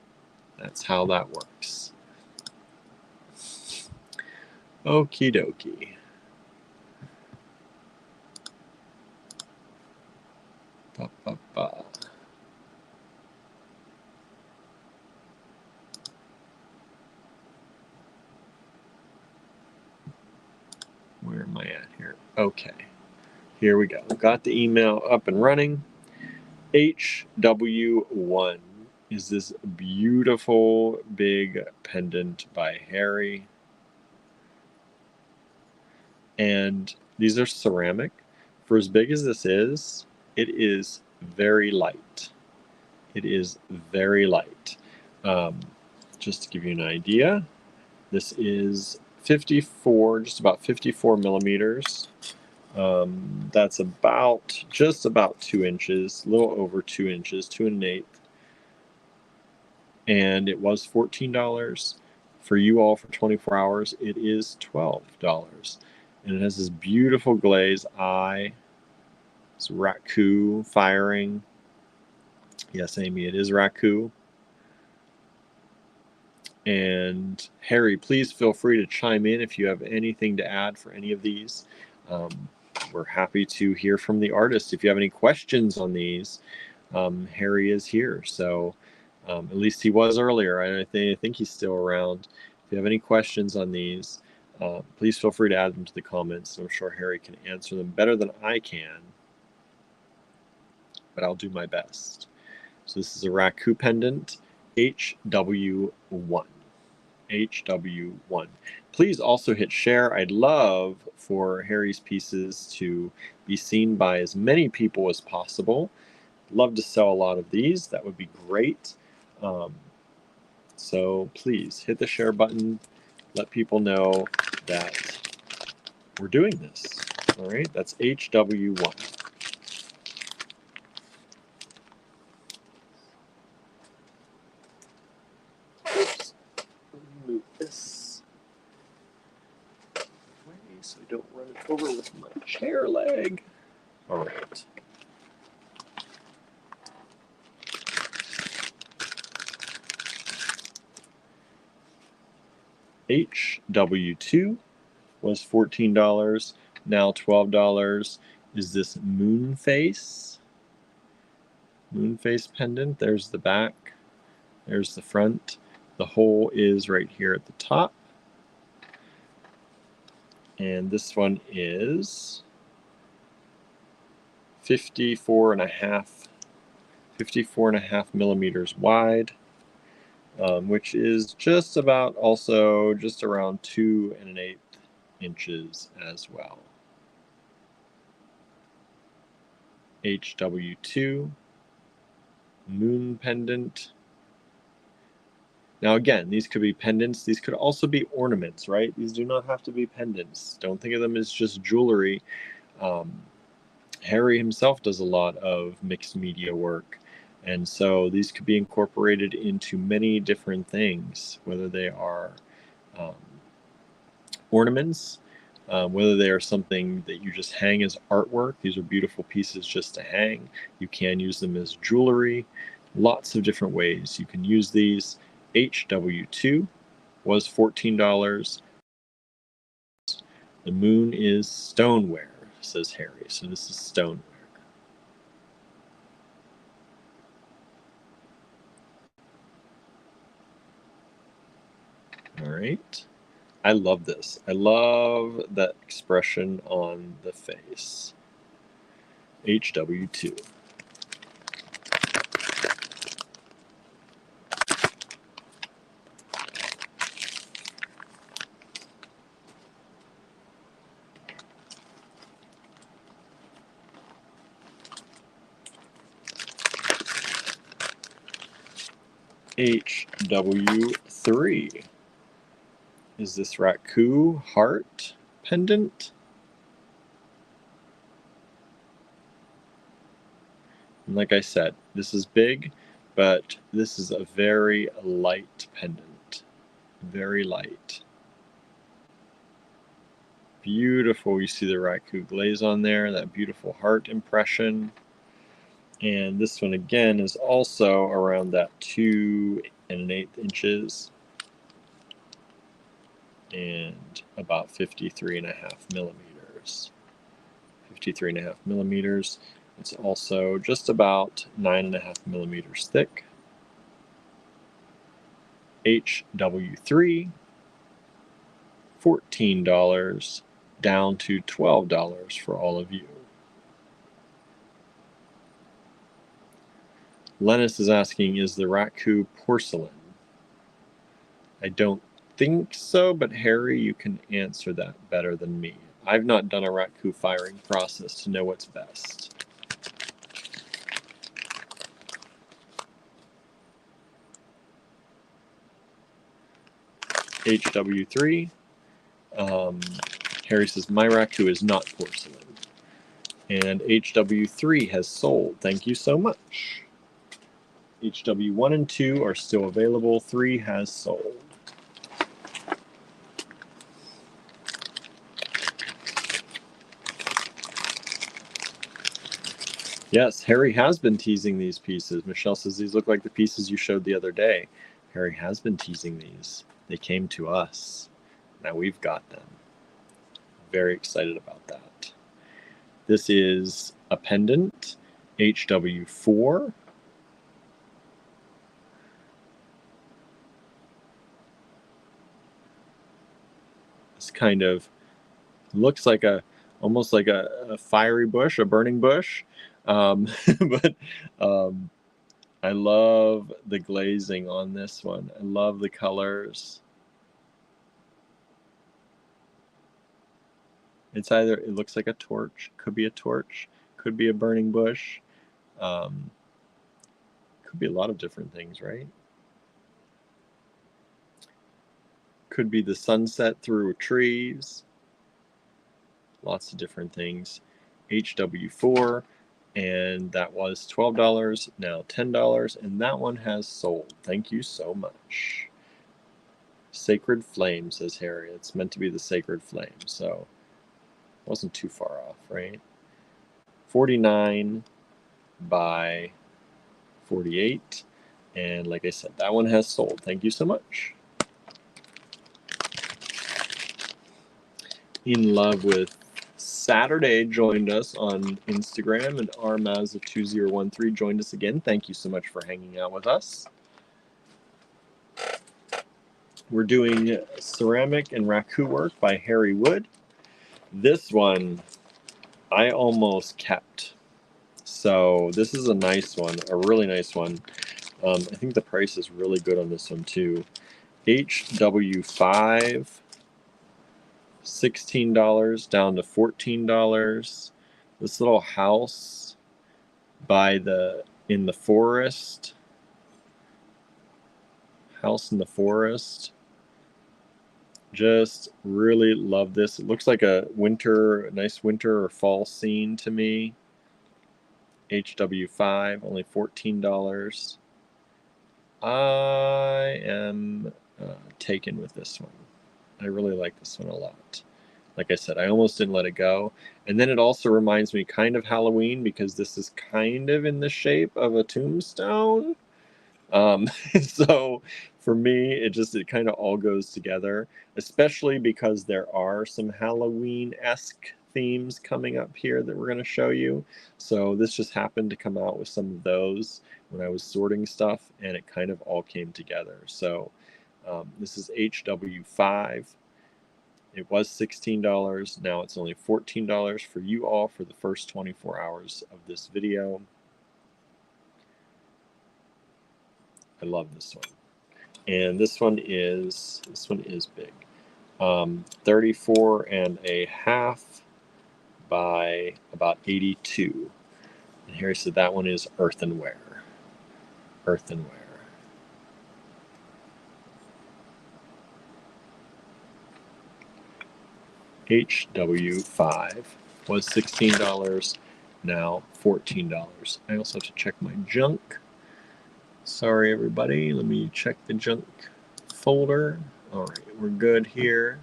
That's how that works. Okie dokie. Ba, ba, ba. Where am I at here? Okay. Here we go. Got the email up and running. HW1 is this beautiful big pendant by Harry. And these are ceramic. For as big as this is, it is very light. It is very light. Just to give you an idea, this is 54, just about 54 millimeters. That's about, just about 2 inches, a little over 2 inches, 2 1/8. And it was $14. For you all for 24 hours, it is $12. And it has this beautiful glaze eye. It's raku firing. Yes, Amy, it is raku. And Harry, please feel free to chime in if you have anything to add for any of these. We're happy to hear from the artist. If you have any questions on these, Harry is here. So at least he was earlier. I think he's still around. If you have any questions on these, please feel free to add them to the comments. I'm sure Harry can answer them better than I can, but I'll do my best. So this is a raku pendant, HW1. HW1. Please also hit share. I'd love for Harry's pieces to be seen by as many people as possible. Love to sell a lot of these. That would be great. So please hit the share button. Let people know that we're doing this. All right, that's HW1. Oops. Move this away so I don't run it over with my chair leg. All right. HW2 was $14, now $12. Is this moon face pendant? There's the back, there's the front. The hole is right here at the top. And this one is 54 and a half millimeters wide, which is just about also just around 2 1/8 inches as well. HW2 moon pendant. Now again, these could be pendants. These could also be ornaments, right? These do not have to be pendants. Don't think of them as just jewelry. Harry himself does a lot of mixed media work. And so these could be incorporated into many different things, whether they are ornaments, whether they are something that you just hang as artwork. These are beautiful pieces just to hang. You can use them as jewelry. Lots of different ways you can use these. HW2 was $14. The moon is stoneware, says Harry. So this is stoneware. All right. I love this. I love that expression on the face. HW2. HW3. Is this raku heart pendant? And like I said, this is big, but this is a very light pendant. Very light. Beautiful. You see the raku glaze on there, that beautiful heart impression. And this one again is also around that 2 1/8 inches and about 53.5 millimeters. 53.5 millimeters. It's also just about 9.5 millimeters thick. HW3, $14 down to $12 for all of you. Lennis is asking, is the raku porcelain? I don't think so, but Harry, you can answer that better than me. I've not done a raku firing process to know what's best. HW3. Harry says, my raku is not porcelain. And HW3 has sold. Thank you so much. HW1 and 2 are still available. 3 has sold. Yes, Harry has been teasing these pieces. Michelle says these look like the pieces you showed the other day. Harry has been teasing these. They came to us. Now we've got them. Very excited about that. This is a pendant, HW4. This kind of looks like almost like a fiery bush, a burning bush. But I love the glazing on this one. I love the colors. It looks like a torch, could be a torch, could be a burning bush, um, could be a lot of different things, right? Could be the sunset through trees, lots of different things. HW4, and that was $12, now $10, and that one has sold. Thank you so much. Sacred Flame, says Harry. It's meant to be the Sacred Flame, so it wasn't too far off, right? 49 by 48, and like I said, that one has sold. Thank you so much. In Love with Saturday joined us on Instagram, and rmazza2013 joined us again. Thank you so much for hanging out with us. We're doing ceramic and raku work by Harry Wood. This one I almost kept. So this is a nice one, a really nice one. I think the price is really good on this one too. HW5, $16 down to $14. This little house in the forest. House in the forest. Just really love this. It looks like a nice winter or fall scene to me. HW5, only $14. I am taken with this one. I really like this one a lot. Like I said, I almost didn't let it go. And then it also reminds me kind of Halloween because this is kind of in the shape of a tombstone. So for me, it kind of all goes together, especially because there are some Halloween-esque themes coming up here that we're going to show you. So this just happened to come out with some of those when I was sorting stuff, and it kind of all came together. So this is HW5. It was $16. Now it's only $14 for you all for the first 24 hours of this video. I love this one. And this one is big. 34.5 by about 82. And here he said that one is earthenware. Earthenware. HW5 was $16, now $14. I also have to check my junk. Sorry, everybody. Let me check the junk folder. All right, we're good here.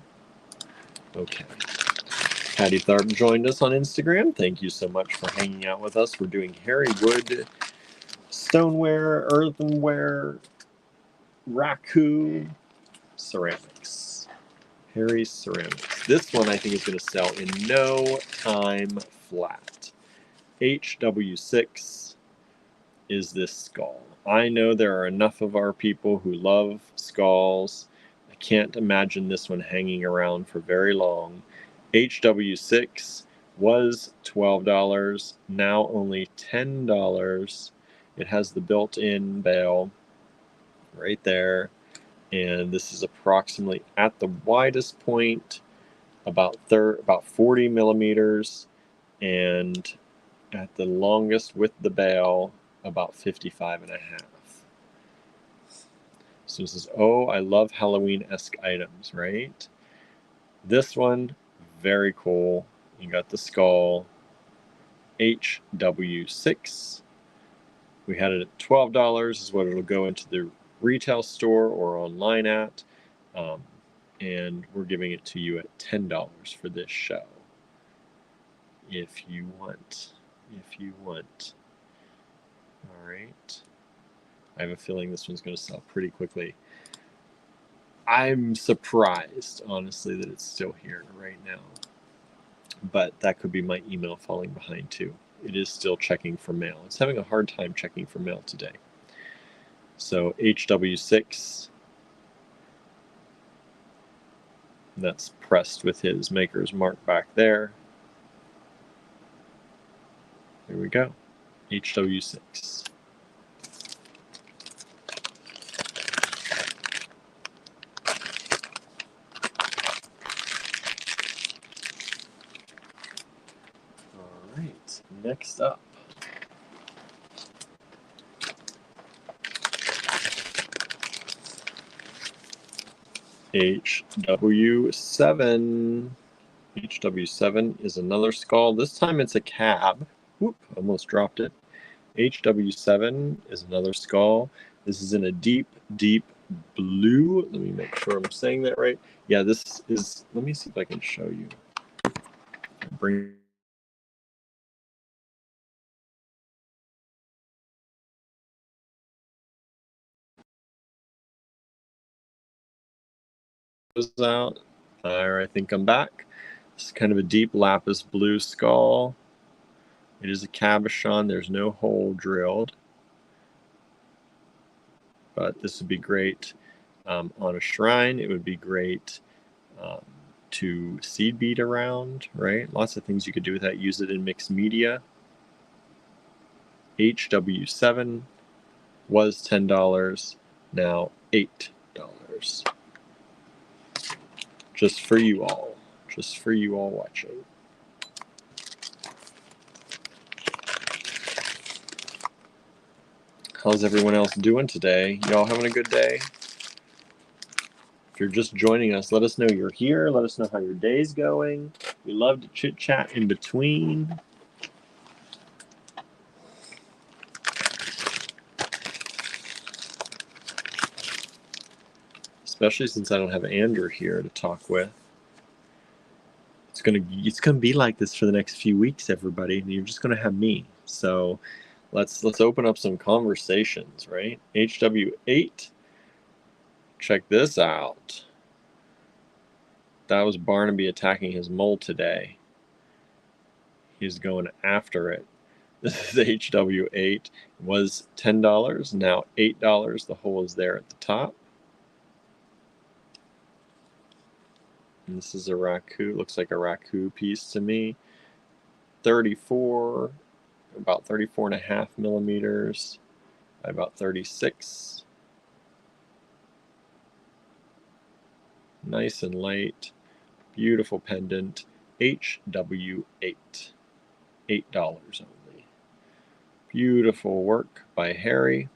Okay. Patty Tharp joined us on Instagram. Thank you so much for hanging out with us. We're doing Harry Wood stoneware, earthenware, raku, ceramics. Harry's Ceramics. This one I think is going to sell in no time flat. HW6 is this skull. I know there are enough of our people who love skulls. I can't imagine this one hanging around for very long. HW6 was $12, now only $10. It has the built-in bail right there. And this is approximately at the widest point about 40 millimeters, and at the longest with the bail about 55.5. So this is, oh, I love Halloween-esque items, right? This one, very cool. You got the skull. HW6. We had it at $12 is what it'll go into the retail store or online at. And we're giving it to you at $10 for this show. If you want if you want. All right. I have a feeling this one's going to sell pretty quickly. I'm surprised, honestly, that it's still here right now. But that could be my email falling behind too. It is still checking for mail. It's having a hard time checking for mail today. So HW6, that's pressed with his maker's mark back there. There we go, HW6. All right, next up. HW7. HW7 is another skull. This time it's a cab. Whoop, almost dropped it. HW7 is another skull. This is in a deep, deep blue. Let me make sure I'm saying that right. Yeah, this is, let me see if I can show you. Bring those out. There, I think I'm back. This is kind of a deep lapis blue skull. It is a cabochon. There's no hole drilled. But this would be great on a shrine. It would be great to seed bead around, right? Lots of things you could do with that. Use it in mixed media. HW7 was $10, now $8. Just for you all. Just for you all watching. How's everyone else doing today? Y'all having a good day? If you're just joining us, let us know you're here. Let us know how your day's going. We love to chit chat in between. Especially since I don't have Andrew here to talk with. It's gonna be like this for the next few weeks, everybody. You're just gonna have me. So let's open up some conversations, right? HW8. Check this out. That was Barnaby attacking his mole today. He's going after it. This is HW8. It was $10, now $8. The hole is there at the top. And this is a raku. Looks like a raku piece to me. 34, about 34 and a half millimeters by about 36. Nice and light. Beautiful pendant. HW8. $8 only. Beautiful work by Harry.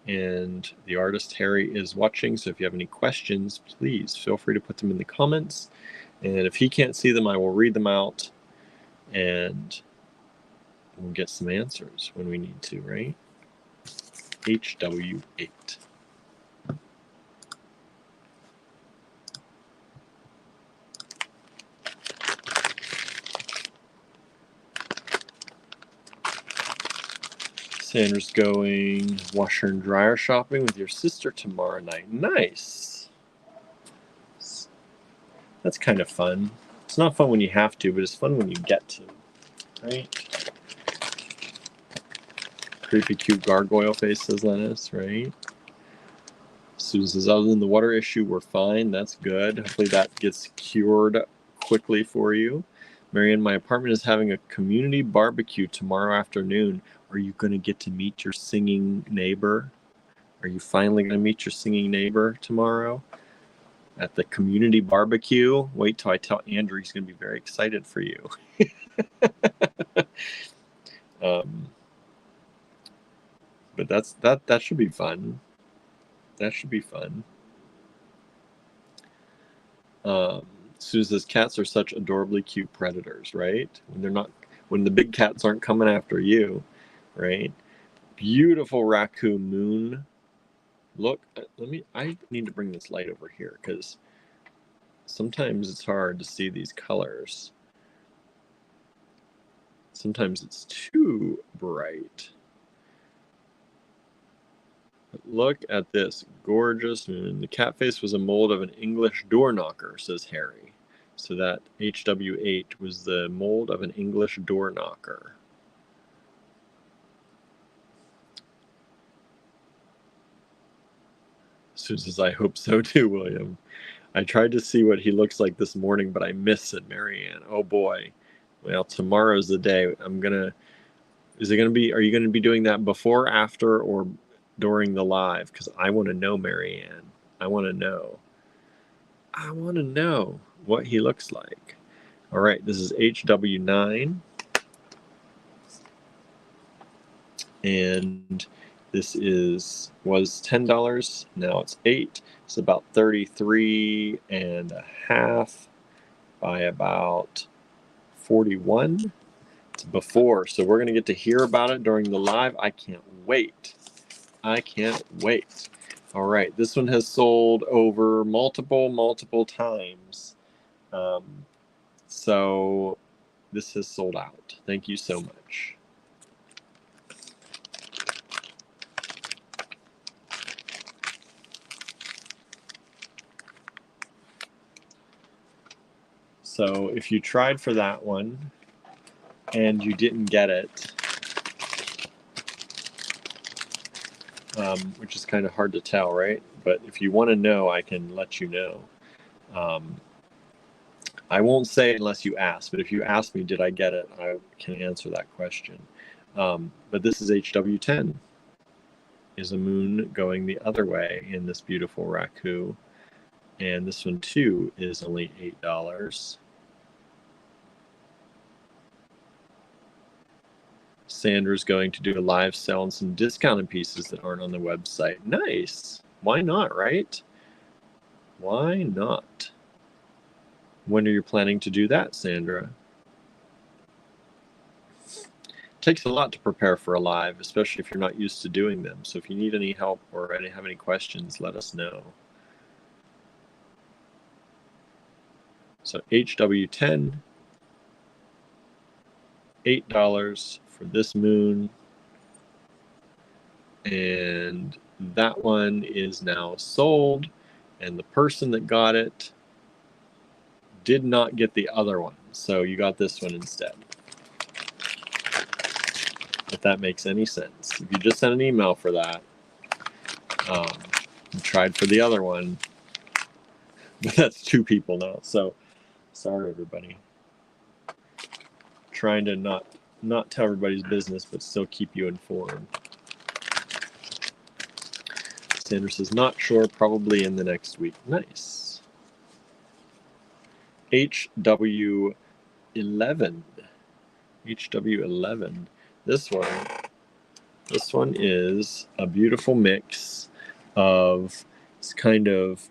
And the artist Harry is watching, so if you have any questions, please feel free to put them in the comments. And if he can't see them, I will read them out and we'll get some answers when we need to, right? HW8. Sandra's going washer and dryer shopping with your sister tomorrow night. Nice. That's kind of fun. It's not fun when you have to, but it's fun when you get to, right? Creepy cute gargoyle face, says Lennis, right? Susan says, other than the water issue, we're fine. That's good. Hopefully that gets cured quickly for you. Marianne, my apartment is having a community barbecue tomorrow afternoon. Are you going to get to meet your singing neighbor? Are you finally going to meet your singing neighbor tomorrow at the community barbecue? Wait till I tell Andrew. He's going to be very excited for you. But that should be fun. That should be fun. Susan's cats are such adorably cute predators, right? When the big cats aren't coming after you, right? Beautiful raccoon moon. Look, I need to bring this light over here because sometimes it's hard to see these colors. Sometimes it's too bright. But look at this gorgeous moon. The cat face was a mold of an English door knocker, says Harry. So that HW8 was the mold of an English door knocker. Sue says, I hope so too, William. I tried to see what he looks like this morning, but I missed it, Marianne. Oh boy. Well, tomorrow's the day. Are you gonna be doing that before, after, or during the live? Because I want to know, Marianne. I want to know what he looks like. All right, this is HW9. And this was $10. Now it's $8. It's about 33 and a half by about 41. It's before, so we're going to get to hear about it during the live. I can't wait. All right, this one has sold over multiple times. So this has sold out. Thank you so much. So if you tried for that one and you didn't get it, which is kind of hard to tell, right? But if you want to know, I can let you know. I won't say unless you ask, but if you ask me, did I get it, I can answer that question. But this is HW10, is a moon going the other way in this beautiful raku. And this one too is only $8. Sandra's going to do a live sale on some discounted pieces that aren't on the website. Nice. Why not, right? Why not? When are you planning to do that, Sandra? It takes a lot to prepare for a live, especially if you're not used to doing them. So if you need any help or have any questions, let us know. So HW10, $8 for this moon. And that one is now sold. And the person that got it did not get the other one. So you got this one instead. If that makes any sense. If you just sent an email for that, you tried for the other one, but that's 2 people now. So sorry, everybody. Trying to not tell everybody's business, but still keep you informed. Sandra says, not sure, probably in the next week. Nice. HW11. HW11. This one is a beautiful mix of this kind of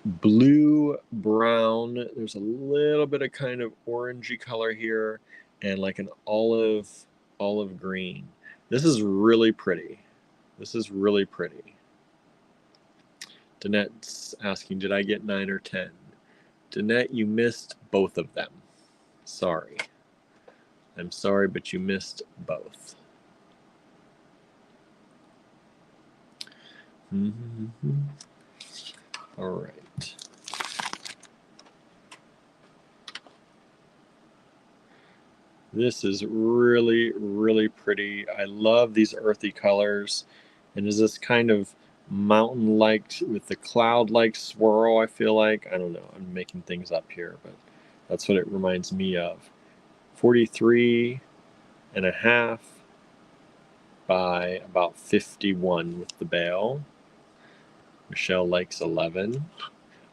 blue brown. There's a little bit of kind of orangey color here and like an olive green. This is really pretty. Danette's asking, did I get 9 or 10? Danette, you missed both of them. Sorry. I'm sorry, but you missed both. All right. This is really, really pretty. I love these earthy colors. And is this kind of mountain-like with the cloud-like swirl, I feel like? I don't know. I'm making things up here, but that's what it reminds me of. 43 and a half by about 51 with the bail. Michelle likes 11.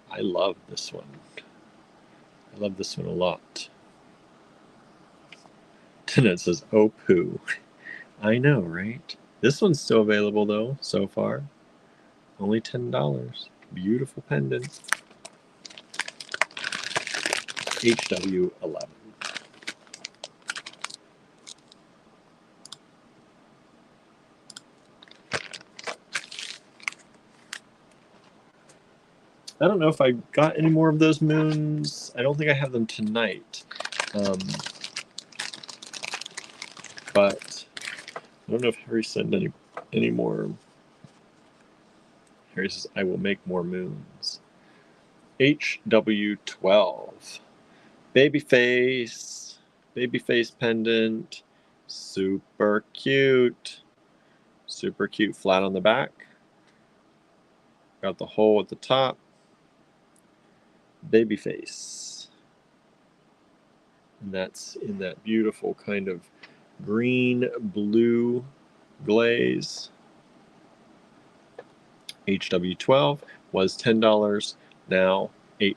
I love this one. I love this one a lot. It says, oh, poo. I know, right? This one's still available, though, so far. Only $10. Beautiful pendant. HW11. I don't know if I got any more of those moons. I don't think I have them tonight. but I don't know if Harry sent any more. Harry says, I will make more moons. HW12. Babyface pendant. Super cute. Super cute flat on the back. Got the hole at the top. Babyface. And that's in that beautiful kind of green blue glaze. HW12 was $10, now $8.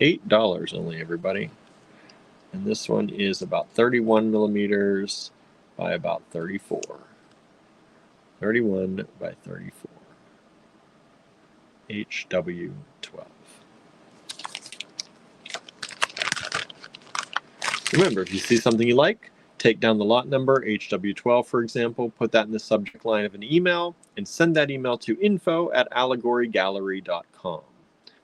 $8 only, everybody. And this one is about 31 millimeters by about 34. 31 by 34. HW12. Remember, if you see something you like, take down the lot number, HW12 for example, put that in the subject line of an email, and send that email to info@allegorygallery.com.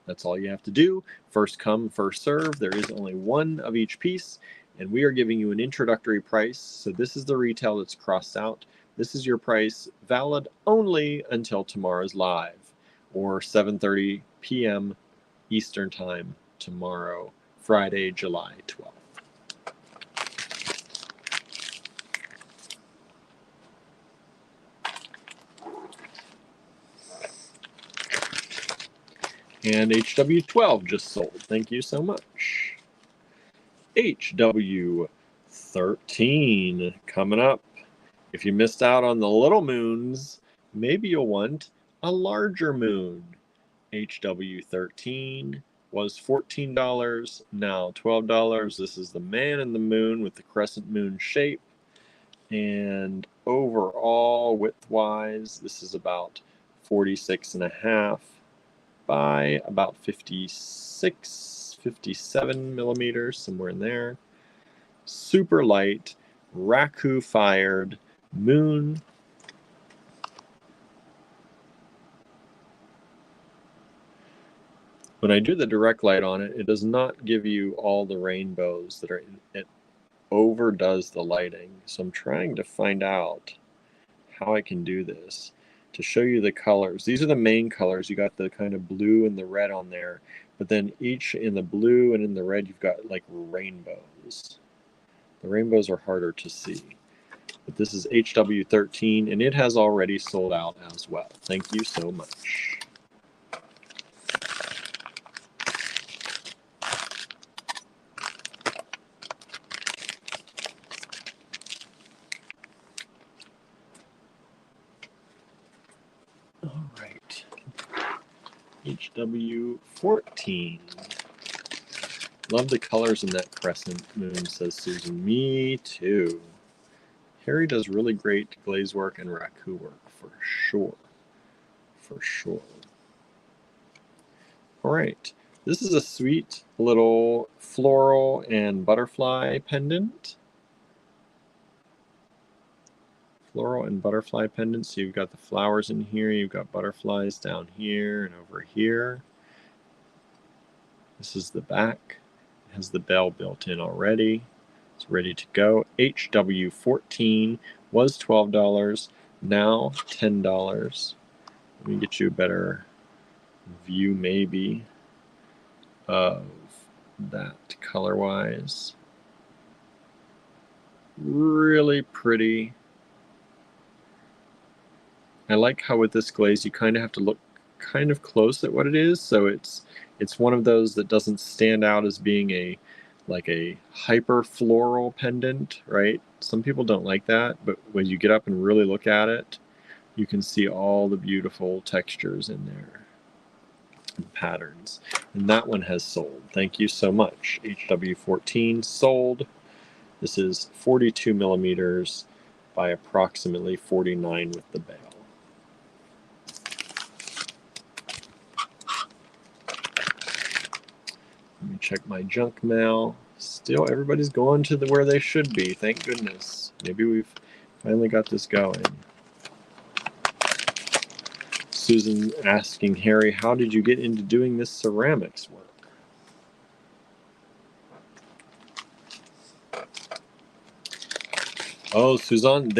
That's all you have to do. First come, first serve. There is only one of each piece, and we are giving you an introductory price. So this is the retail that's crossed out. This is your price, valid only until tomorrow's live, or 7:30 p.m. Eastern Time tomorrow, Friday, July 12th. And HW12 just sold. Thank you so much. HW13 coming up. If you missed out on the little moons, maybe you'll want a larger moon. HW13 was $14, now $12. This is the man in the moon with the crescent moon shape. And overall, width-wise, this is about 46.5 by about 56, 57 millimeters, somewhere in there. Super light, raku fired moon. When I do the direct light on it, it does not give you all the rainbows that are in it. Overdoes the lighting. So I'm trying to find out how I can do this to show you the colors. These are the main colors. You got the kind of blue and the red on there, but then each in the blue and in the red, you've got like rainbows. The rainbows are harder to see. But this is HW13, and it has already sold out as well. Thank you so much. All right. HW14. Love the colors in that crescent moon, says Susan. Me too. Harry does really great glaze work and raku work, for sure. For sure. All right. This is a sweet little floral and butterfly pendant. Floral and butterfly pendant. So you've got the flowers in here, you've got butterflies down here and over here. This is the back. It has the bell built in already. It's ready to go. HW14 was $12, now $10. Let me get you a better view maybe of that color-wise. Really pretty. I like how with this glaze you kind of have to look kind of close at what it is, so it's one of those that doesn't stand out as being a hyper floral pendant, right? Some people don't like that, but when you get up and really look at it, you can see all the beautiful textures in there and patterns. And that one has sold. Thank you so much. HW14 sold. This is 42 millimeters by approximately 49 with the bail. Let me check my junk mail. Still, everybody's going to where they should be. Thank goodness. Maybe we've finally got this going. Susan asking Harry, how did you get into doing this ceramics work? Oh, Suzanne,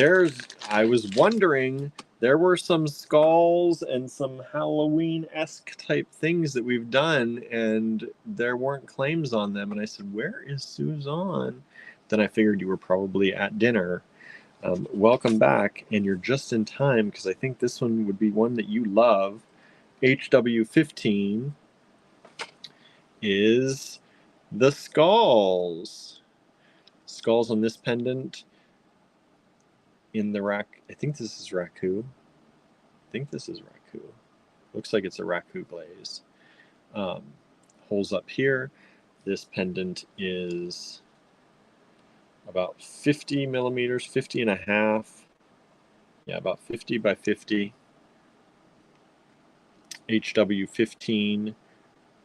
I was wondering, there were some skulls and some Halloween-esque type things that we've done, and there weren't claims on them. And I said, where is Suzanne? Then I figured you were probably at dinner. Welcome back, and you're just in time, because I think this one would be one that you love. HW15 is the skulls. Skulls on this pendant. In the rack, I think this is raku. Looks like it's a raku glaze. Holes up here. This pendant is about 50 millimeters, 50 and a half. Yeah, about 50 by 50. HW15,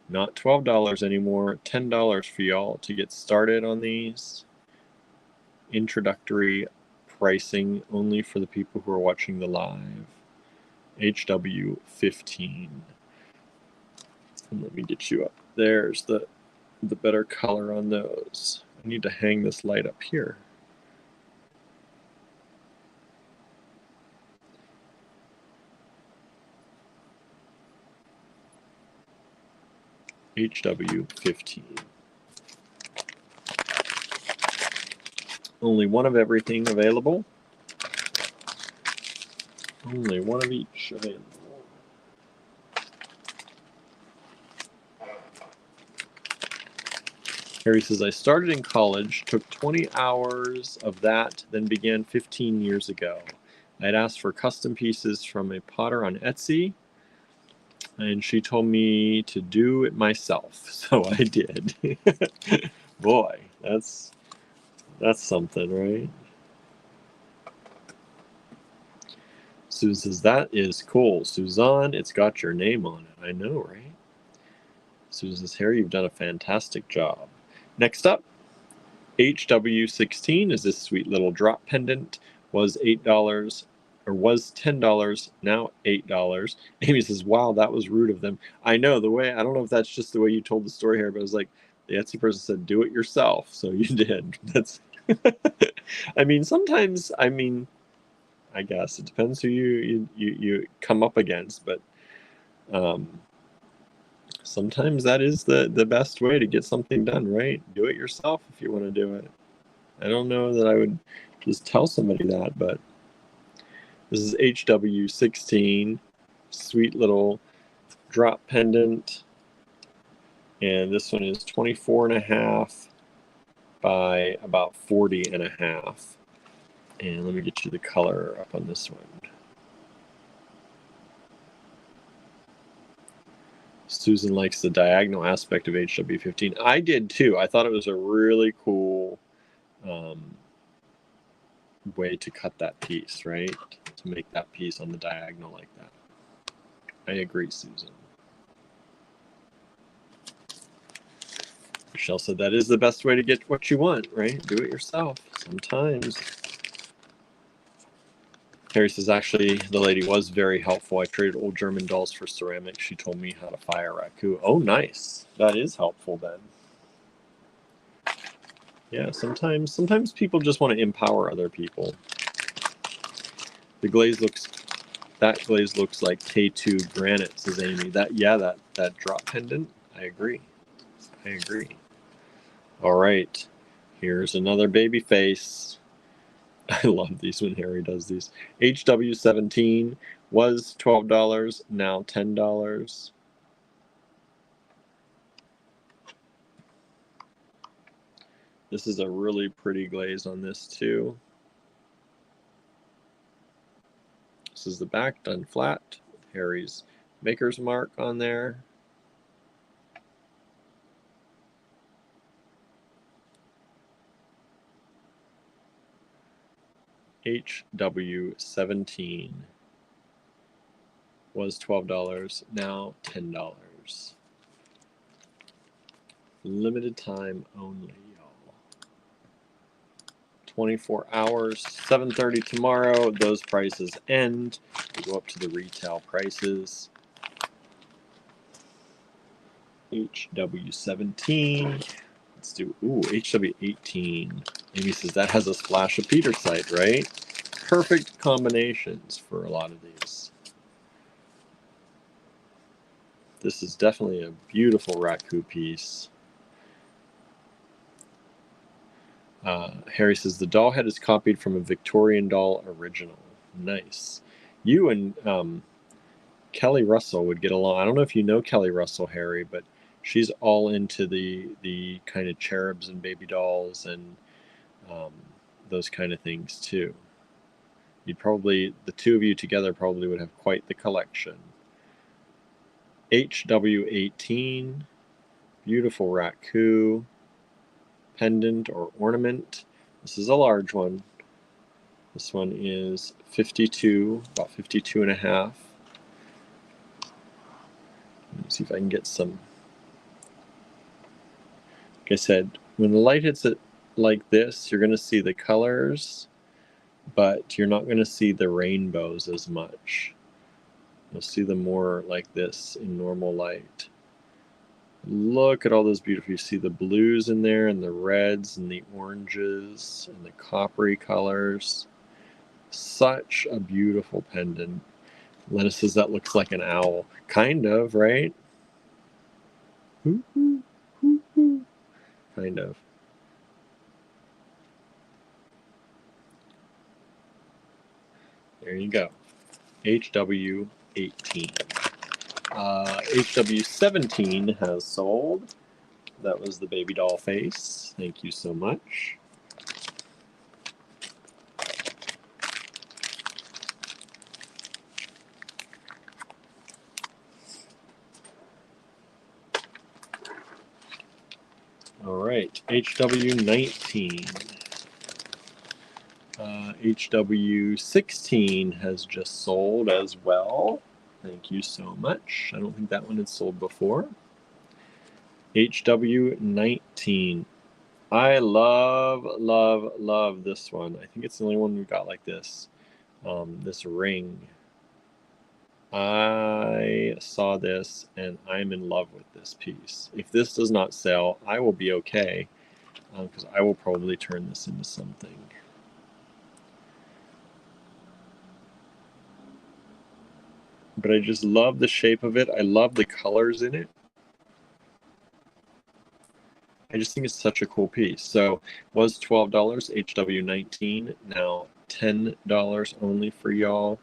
not $12 anymore, $10 for y'all to get started on these. Introductory pricing only for the people who are watching the live. HW15. And let me get you up. There's the better color on those. I need to hang this light up here. HW15. Only one of everything available. Only one of each available. Harry says, I started in college, took 20 hours of that, then began 15 years ago. I had asked for custom pieces from a potter on Etsy, and she told me to do it myself, so I did. Boy, that's something, right? Susan says, that is cool. Suzanne, it's got your name on it. I know, right? Susan says, Harry, you've done a fantastic job. Next up, HW16 is this sweet little drop pendant. Was $8 or was $10, now $8. Amy says, wow, that was rude of them. I know, the way, I don't know if that's just the way you told the story here, but it was like the Etsy person said, do it yourself. So you did. That's, I mean, sometimes, I guess it depends who you come up against, but sometimes that is the best way to get something done, right? Do it yourself if you want to do it. I don't know that I would just tell somebody that, but this is HW16, sweet little drop pendant, and this one is 24 and a half by about 40 and a half. And let me get you the color up on this one. Susan likes the diagonal aspect of HW15. I did too. I thought it was a really cool way to cut that piece, right? To make that piece on the diagonal like that. I agree, Susan. Michelle said that is the best way to get what you want, right? Do it yourself. Sometimes. Harry says, actually, the lady was very helpful. I traded old German dolls for ceramic. She told me how to fire raku. Oh, nice. That is helpful then. Yeah, sometimes people just want to empower other people. That glaze looks like K2 granite, says Amy. That drop pendant. I agree. All right. Here's another baby face. I love these when Harry does these. HW17 was $12, now $10. This is a really pretty glaze on this too. This is the back done flat. Harry's maker's mark on there. HW17 was $12, now $10. Limited time only, y'all. 24 hours, 7:30 tomorrow. Those prices end. We go up to the retail prices. HW17. Let's do, HW18. Amy says that has a splash of petersite, right? Perfect combinations for a lot of these. This is definitely a beautiful raku piece. Harry says the doll head is copied from a Victorian doll original. Nice. You and Kelly Russell would get along. I don't know if you know Kelly Russell, Harry, but she's all into the kind of cherubs and baby dolls and those kind of things too. The two of you together probably would have quite the collection. HW18, beautiful raku, pendant or ornament. This is a large one. This one is 52, about 52 and a half. Let me see if I can get some. Like I said, when the light hits it like this, you're going to see the colors, but you're not going to see the rainbows as much. You'll see them more like this in normal light. Look at all those beautiful, you see the blues in there and the reds and the oranges and the coppery colors. Such a beautiful pendant. Lena says that looks like an owl. Kind of, right? Kind of. There you go. HW18. HW17 has sold. That was the baby doll face. Thank you so much. All right, HW19. HW16 has just sold as well. Thank you so much. I don't think that one had sold before. HW19. I love, love, love this one. I think it's the only one we've got like this. This ring. I saw this and I'm in love with this piece. If this does not sell, I will be okay, because I will probably turn this into something. But I just love the shape of it. I love the colors in it. I just think it's such a cool piece. So was $12, HW19, now $10 only for y'all.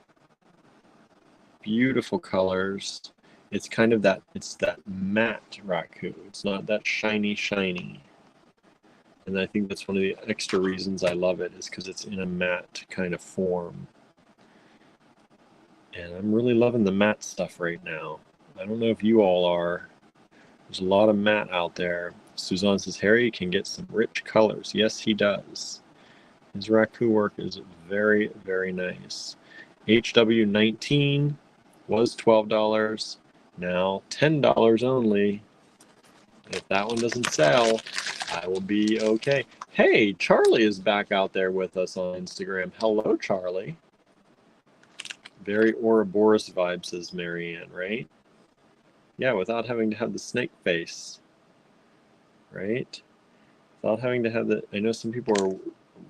Beautiful colors. It's kind of that, it's that matte raku. It's not that shiny. And I think that's one of the extra reasons I love it, is because it's in a matte kind of form. And I'm really loving the matte stuff right now. I don't know if you all are. There's a lot of matte out there. Suzanne says, Harry can get some rich colors. Yes, he does. His raku work is very, very nice. HW19 was $12, now $10 only. If that one doesn't sell, I will be okay. Hey, Charlie is back out there with us on Instagram. Hello, Charlie. Very Ouroboros vibe, says Marianne, right? Yeah, without having to have the snake face, right? Without having to have the, I know some people are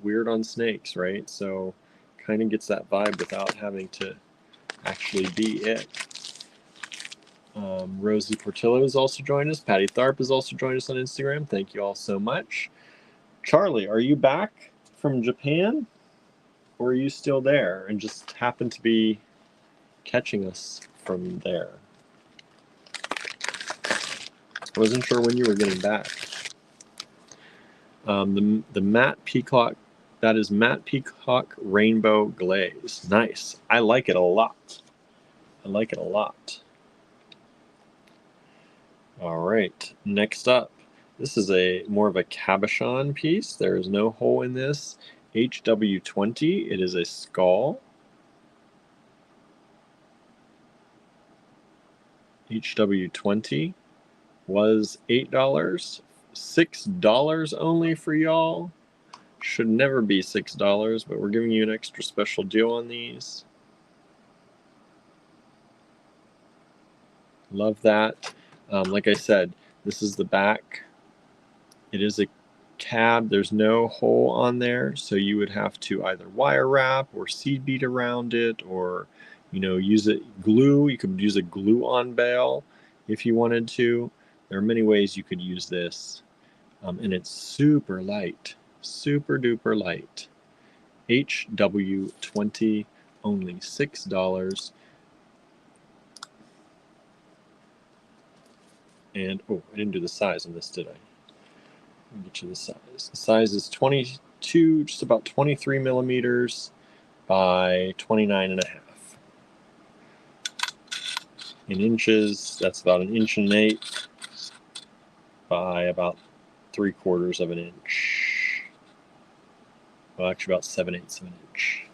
weird on snakes, right? So kind of gets that vibe without having to actually be it. Rosie Portillo has also joined us. Patty Tharp has also joined us on Instagram. Thank you all so much. Charlie, are you back from Japan? Or are you still there and just happen to be catching us from there? I wasn't sure when you were getting back. The matte peacock, that is matte peacock rainbow glaze. Nice. I like it a lot. I like it a lot. All right, next up. This is a more of a cabochon piece. There is no hole in this. HW20, it is a skull. HW20 was $8, $6 only for y'all. Should never be $6, but we're giving you an extra special deal on these. Love that. Like I said, this is the back. It is a cab, there's no hole on there, so you would have to either wire wrap or seed bead around it, or use glue. You could use a glue-on bale if you wanted to. There are many ways you could use this, and it's super light, super duper light. HW20, only $6. And oh, I didn't do the size on this, did I? Let me get you the size. The size is 22, just about 23 millimeters by 29 and a half. In inches, that's about 1.1 inches by about 3/4 of an inch. Well, actually about 7/8 of an inch.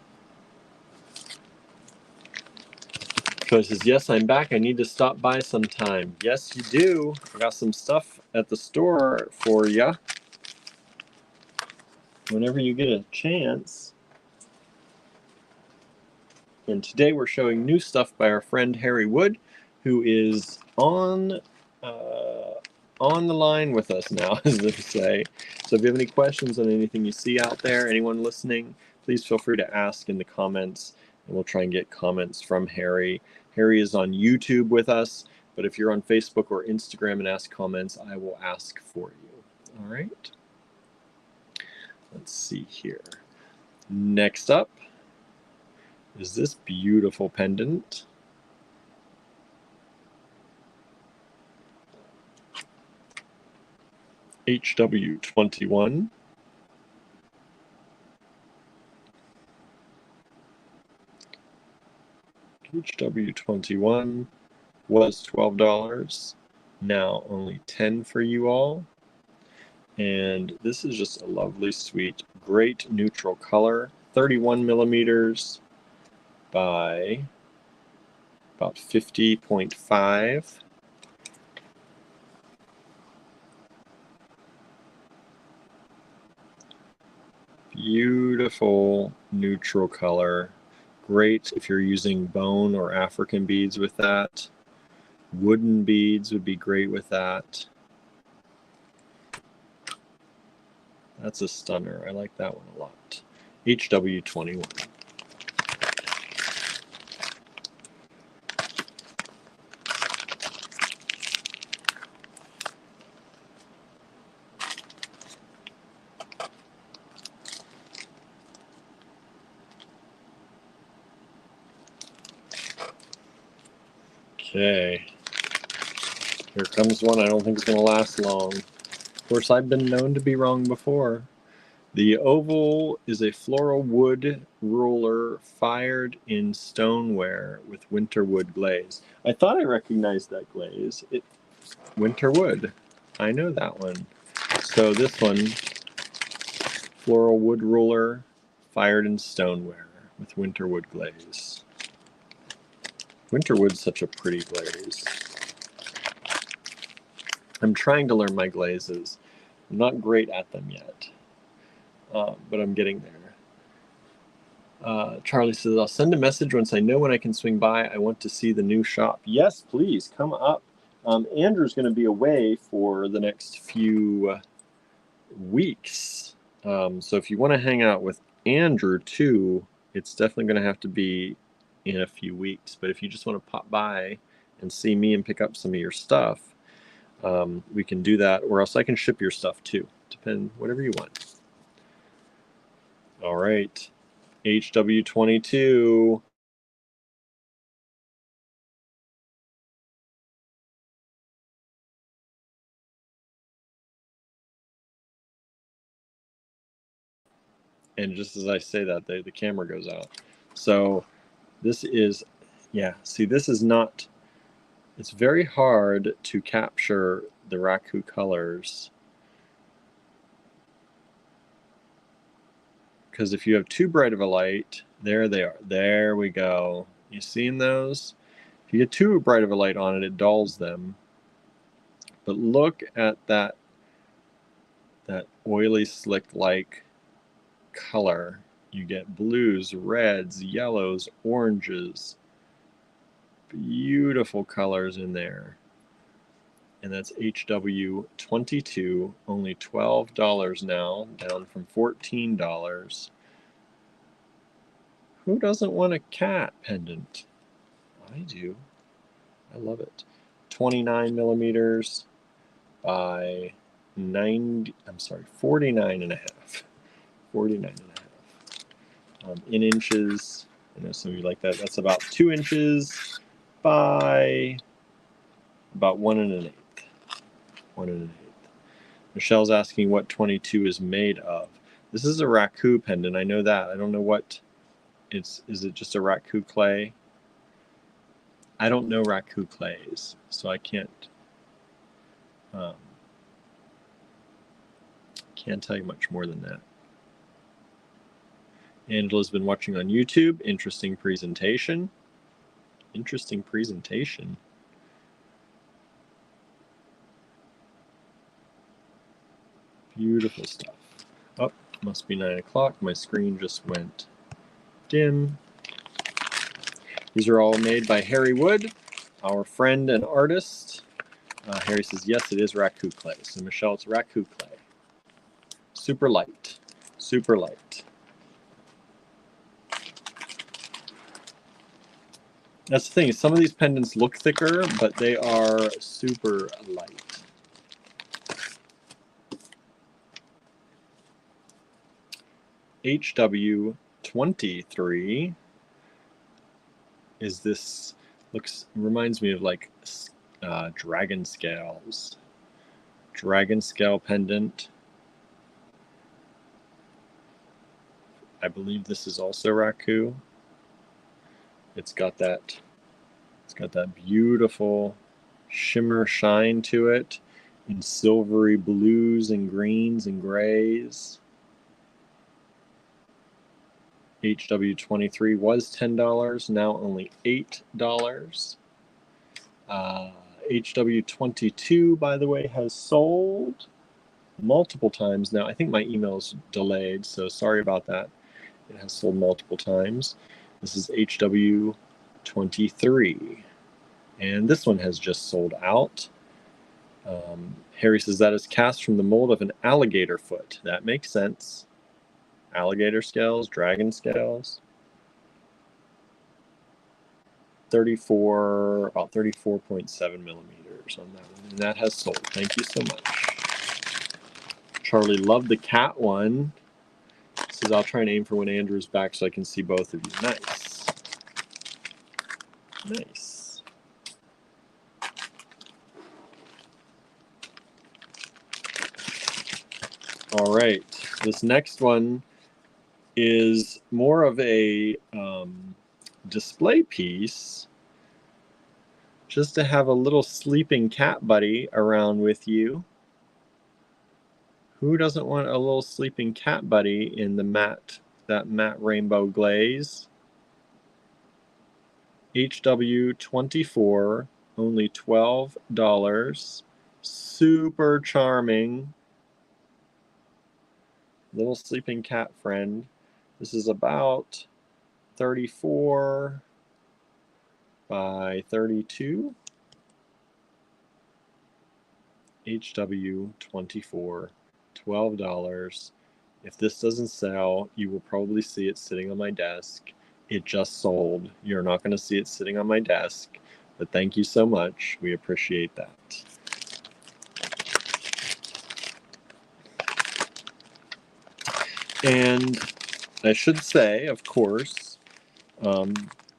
Joe says, yes, I'm back. I need to stop by sometime. Yes, you do. I got some stuff at the store for you. Whenever you get a chance. And today we're showing new stuff by our friend Harry Wood, who is on the line with us now, as they say. So if you have any questions on anything you see out there, anyone listening, please feel free to ask in the comments, and we'll try and get comments from Harry. Harry is on YouTube with us, but if you're on Facebook or Instagram and ask comments, I will ask for you. All right. Let's see here. Next up is this beautiful pendant. HW21. HW21 was $12. Now only $10 for you all. And this is just a lovely, sweet, great neutral color. 31 millimeters by about 50.5. Beautiful neutral color. Great if you're using bone or African beads with that. Wooden beads would be great with that. That's a stunner. I like that one a lot. HW21. Okay. Here comes one I don't think is going to last long. Of course, I've been known to be wrong before. The oval is a floral wood ruler fired in stoneware with winter wood glaze. I thought I recognized that glaze. Winter wood. I know that one. So this one, floral wood ruler fired in stoneware with winter wood glaze. Winter wood's such a pretty glaze. I'm trying to learn my glazes. I'm not great at them yet, but I'm getting there. Charlie says, I'll send a message once I know when I can swing by. I want to see the new shop. Yes, please, come up. Andrew's going to be away for the next few weeks. So if you want to hang out with Andrew too, it's definitely going to have to be in a few weeks. But if you just want to pop by and see me and pick up some of your stuff, we can do that, or else I can ship your stuff too. Depend, whatever you want. All right, HW22. And just as I say that, the camera goes out. So this is, yeah, see, this is not, it's very hard to capture the raku colors, because if you have too bright of a light, there they are. There we go. You seen those? If you get too bright of a light on it, it dulls them. But look at that oily slick-like color. You get blues, reds, yellows, oranges. Beautiful colors in there. and that's HW22, only $12 now, down from $14. Who doesn't want a cat pendant? I do. I love it. 29 millimeters by 49 and a half. 49 and a half. In inches, I know some of you like that. That's about 2 inches by about 1 1/8. 1 1/8. Michelle's asking what 22 is made of. This is a raku pendant. I know that. I don't know what it's. Is it just a raku clay? I don't know raku clays, so I can't tell you much more than that. Angela's been watching on YouTube. Interesting presentation. Interesting presentation. Beautiful stuff. Oh, must be 9 o'clock. My screen just went dim. These are all made by Harry Wood, our friend and artist. Harry says, yes, it is raku clay. So Michelle, it's raku clay. Super light. Super light. That's the thing. Some of these pendants look thicker, but they are super light. HW23 is this, reminds me of like dragon scales. Dragon scale pendant. I believe this is also raku. It's got that beautiful shimmer shine to it in silvery blues and greens and grays. HW23 was $10, now only $8. HW22, by the way, has sold multiple times now. I think my email's delayed, so sorry about that. It has sold multiple times. This is HW23, and this one has just sold out. Harry says that is cast from the mold of an alligator foot. That makes sense. Alligator scales, dragon scales. About 34.7 millimeters on that one, and that has sold. Thank you so much. Charlie loved the cat one. Says I'll try and aim for when Andrew's back so I can see both of you. Nice. Nice. All right. This next one is more of a display piece, just to have a little sleeping cat buddy around with you. Who doesn't want a little sleeping cat buddy in the matte rainbow glaze? HW24, only $12. Super charming. Little sleeping cat friend. This is about 34 by 32. HW24, $12. If this doesn't sell, you will probably see it sitting on my desk. It just sold. You're not going to see it sitting on my desk, but thank you so much. We appreciate that. And I should say, of course,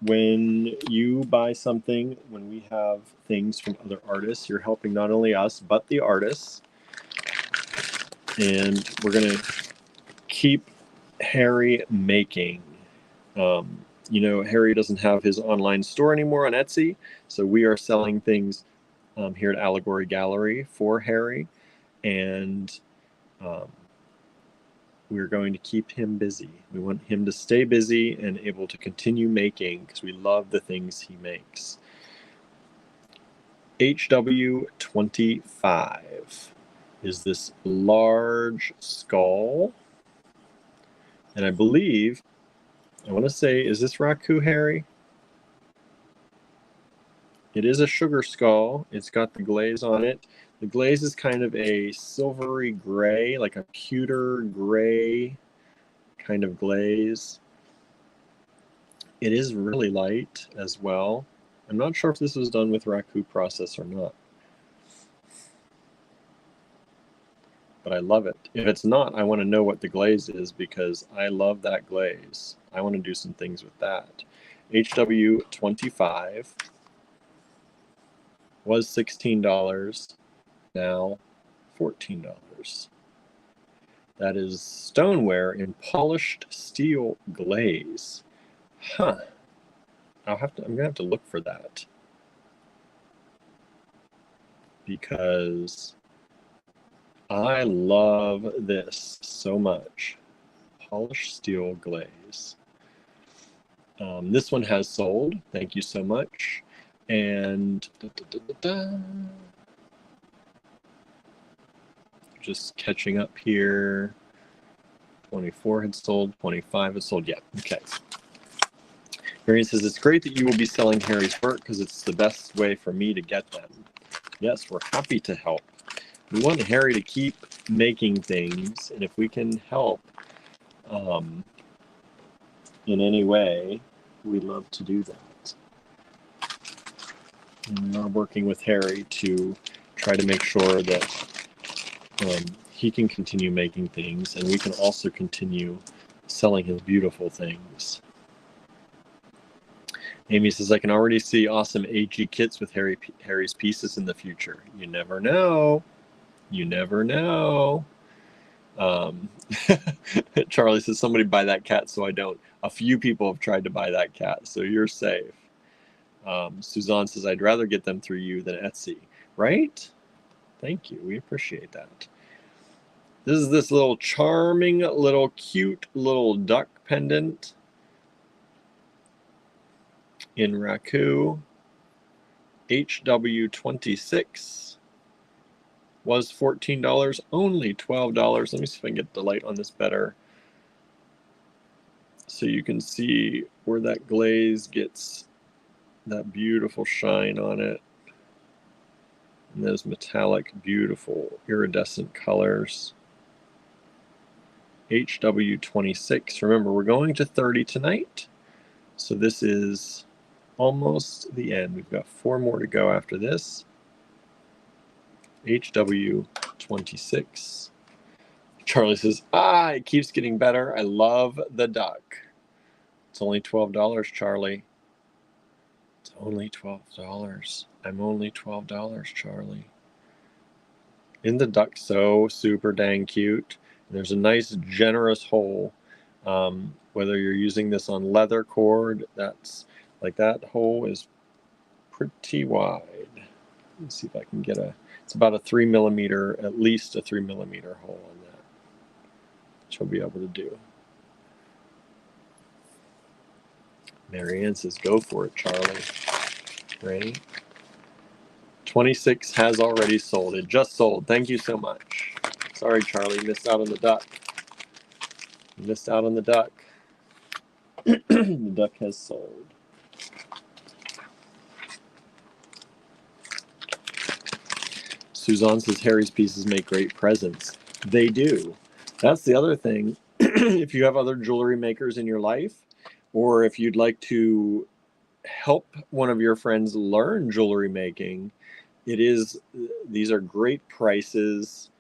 when you buy something, when we have things from other artists, you're helping not only us, but the artists. And we're going to keep Harry making. You know, Harry doesn't have his online store anymore on Etsy, so we are selling things here at Allegory Gallery for Harry, and we're going to keep him busy. We want him to stay busy and able to continue making because we love the things he makes. HW25 is this large skull, and I believe, I want to say, is this raku, Harry? It is a sugar skull. It's got the glaze on it. The glaze is kind of a silvery gray, like a pewter gray kind of glaze. It is really light as well. I'm not sure if this was done with raku process or not, but I love it. If it's not, I want to know what the glaze is because I love that glaze. I want to do some things with that. HW25 was $16, now $14. That is stoneware in polished steel glaze. Huh. I'm gonna have to look for that because I love this so much. Polished steel glaze. This one has sold. Thank you so much. And just catching up here. 24 had sold. 25 had sold. Yeah. Okay. Marion says, it's great that you will be selling Harry's work because it's the best way for me to get them. Yes, we're happy to help. We want Harry to keep making things, and if we can help in any way, we'd love to do that. And we are working with Harry to try to make sure that he can continue making things, and we can also continue selling his beautiful things. Amy says, I can already see awesome AG kits with Harry's pieces in the future. You never know. You never know. Charlie says, somebody buy that cat so I don't. A few people have tried to buy that cat, so you're safe. Suzanne says, I'd rather get them through you than Etsy. Right? Thank you. We appreciate that. This is this little charming, little cute little duck pendant in raku. HW26 was $14, only $12. Let me see if I can get the light on this better so you can see where that glaze gets that beautiful shine on it. And those metallic, beautiful, iridescent colors. HW26. Remember, we're going to 30 tonight. So this is almost the end. We've got 4 more to go after this. HW26. Charlie says, it keeps getting better. I love the duck. It's only $12, Charlie. It's only $12. I'm only $12, Charlie. Isn't the duck so super dang cute? There's a nice generous hole. Whether you're using this on leather cord, that's like that hole is pretty wide. Let's see if I can get it's about a 3 millimeter, at least a 3 millimeter hole on that, which we'll be able to do. Marianne says, go for it, Charlie. Ready? 26 has already sold. It just sold. Thank you so much. Sorry, Charlie, missed out on the duck. Missed out on the duck. The duck has sold. Suzanne says Harry's pieces make great presents. They do. That's the other thing. If you have other jewelry makers in your life, or if you'd like to help one of your friends learn jewelry making, these are great prices.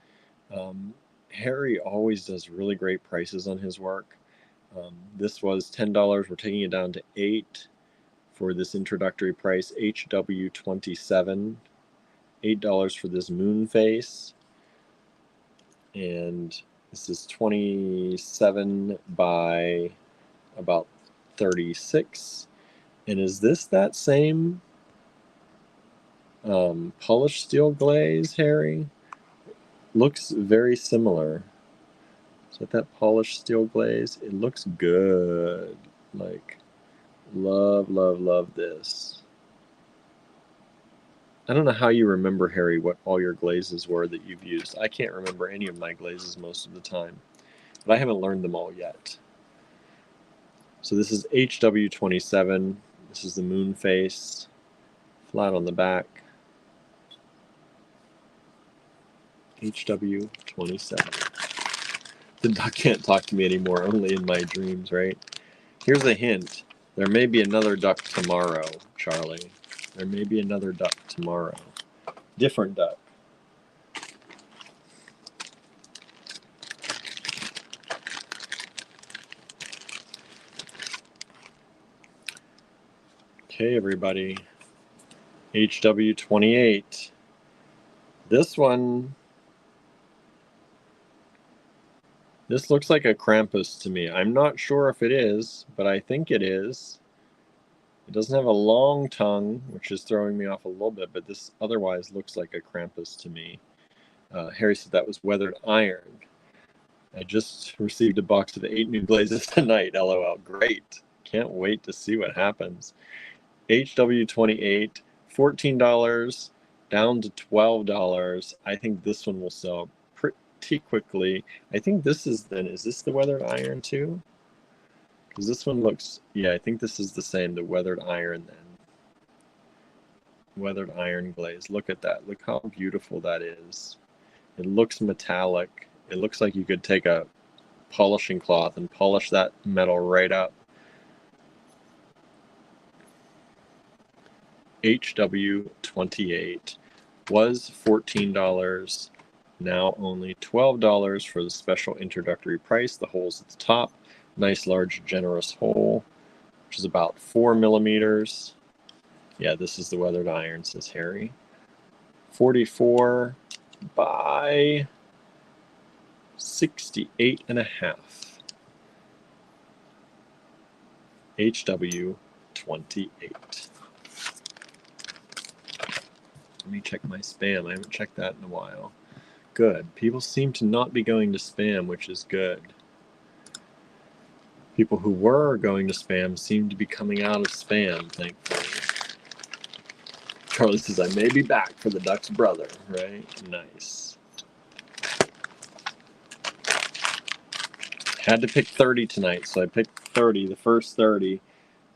Harry always does really great prices on his work. This was $10. We're taking it down to $8 for this introductory price. HW27, $8 for this moon face. And this is 27 by about 36. And is this that same polished steel glaze, Harry? Looks very similar. Is that polished steel glaze? It looks good. Like, love, love, love this. I don't know how you remember, Harry, what all your glazes were that you've used. I can't remember any of my glazes most of the time, but I haven't learned them all yet. So this is HW27. This is the moon face. flat on the back. HW27. The duck can't talk to me anymore, only in my dreams, right? Here's a hint. There may be another duck tomorrow, Charlie. There may be another duck tomorrow. Different duck. Okay, everybody. HW28. This one, this looks like a Krampus to me. I'm not sure if it is, but I think it is. It doesn't have a long tongue, which is throwing me off a little bit, but this otherwise looks like a Krampus to me. Harry said that was weathered iron. I just received a box of 8 new glazes tonight. LOL. Great. Can't wait to see what happens. HW28, $14, down to $12. I think this one will sell pretty quickly. I think this is then, is this the weathered iron too? Because this one looks, yeah, I think this is the same, the weathered iron then. Weathered iron glaze. Look at that. Look how beautiful that is. It looks metallic. It looks like you could take a polishing cloth and polish that metal right up. HW28 was $14, now only $12 for the special introductory price. The hole's at the top. Nice, large, generous hole, which is about 4 millimeters. Yeah, this is the weathered iron, says Harry. 44 by 68.5. HW28. Let me check my spam. I haven't checked that in a while. Good. People seem to not be going to spam, which is good. People who were going to spam seem to be coming out of spam, thankfully. Charlie says, I may be back for the duck's brother, right? Nice. Had to pick 30 tonight, so I picked 30, the first 30,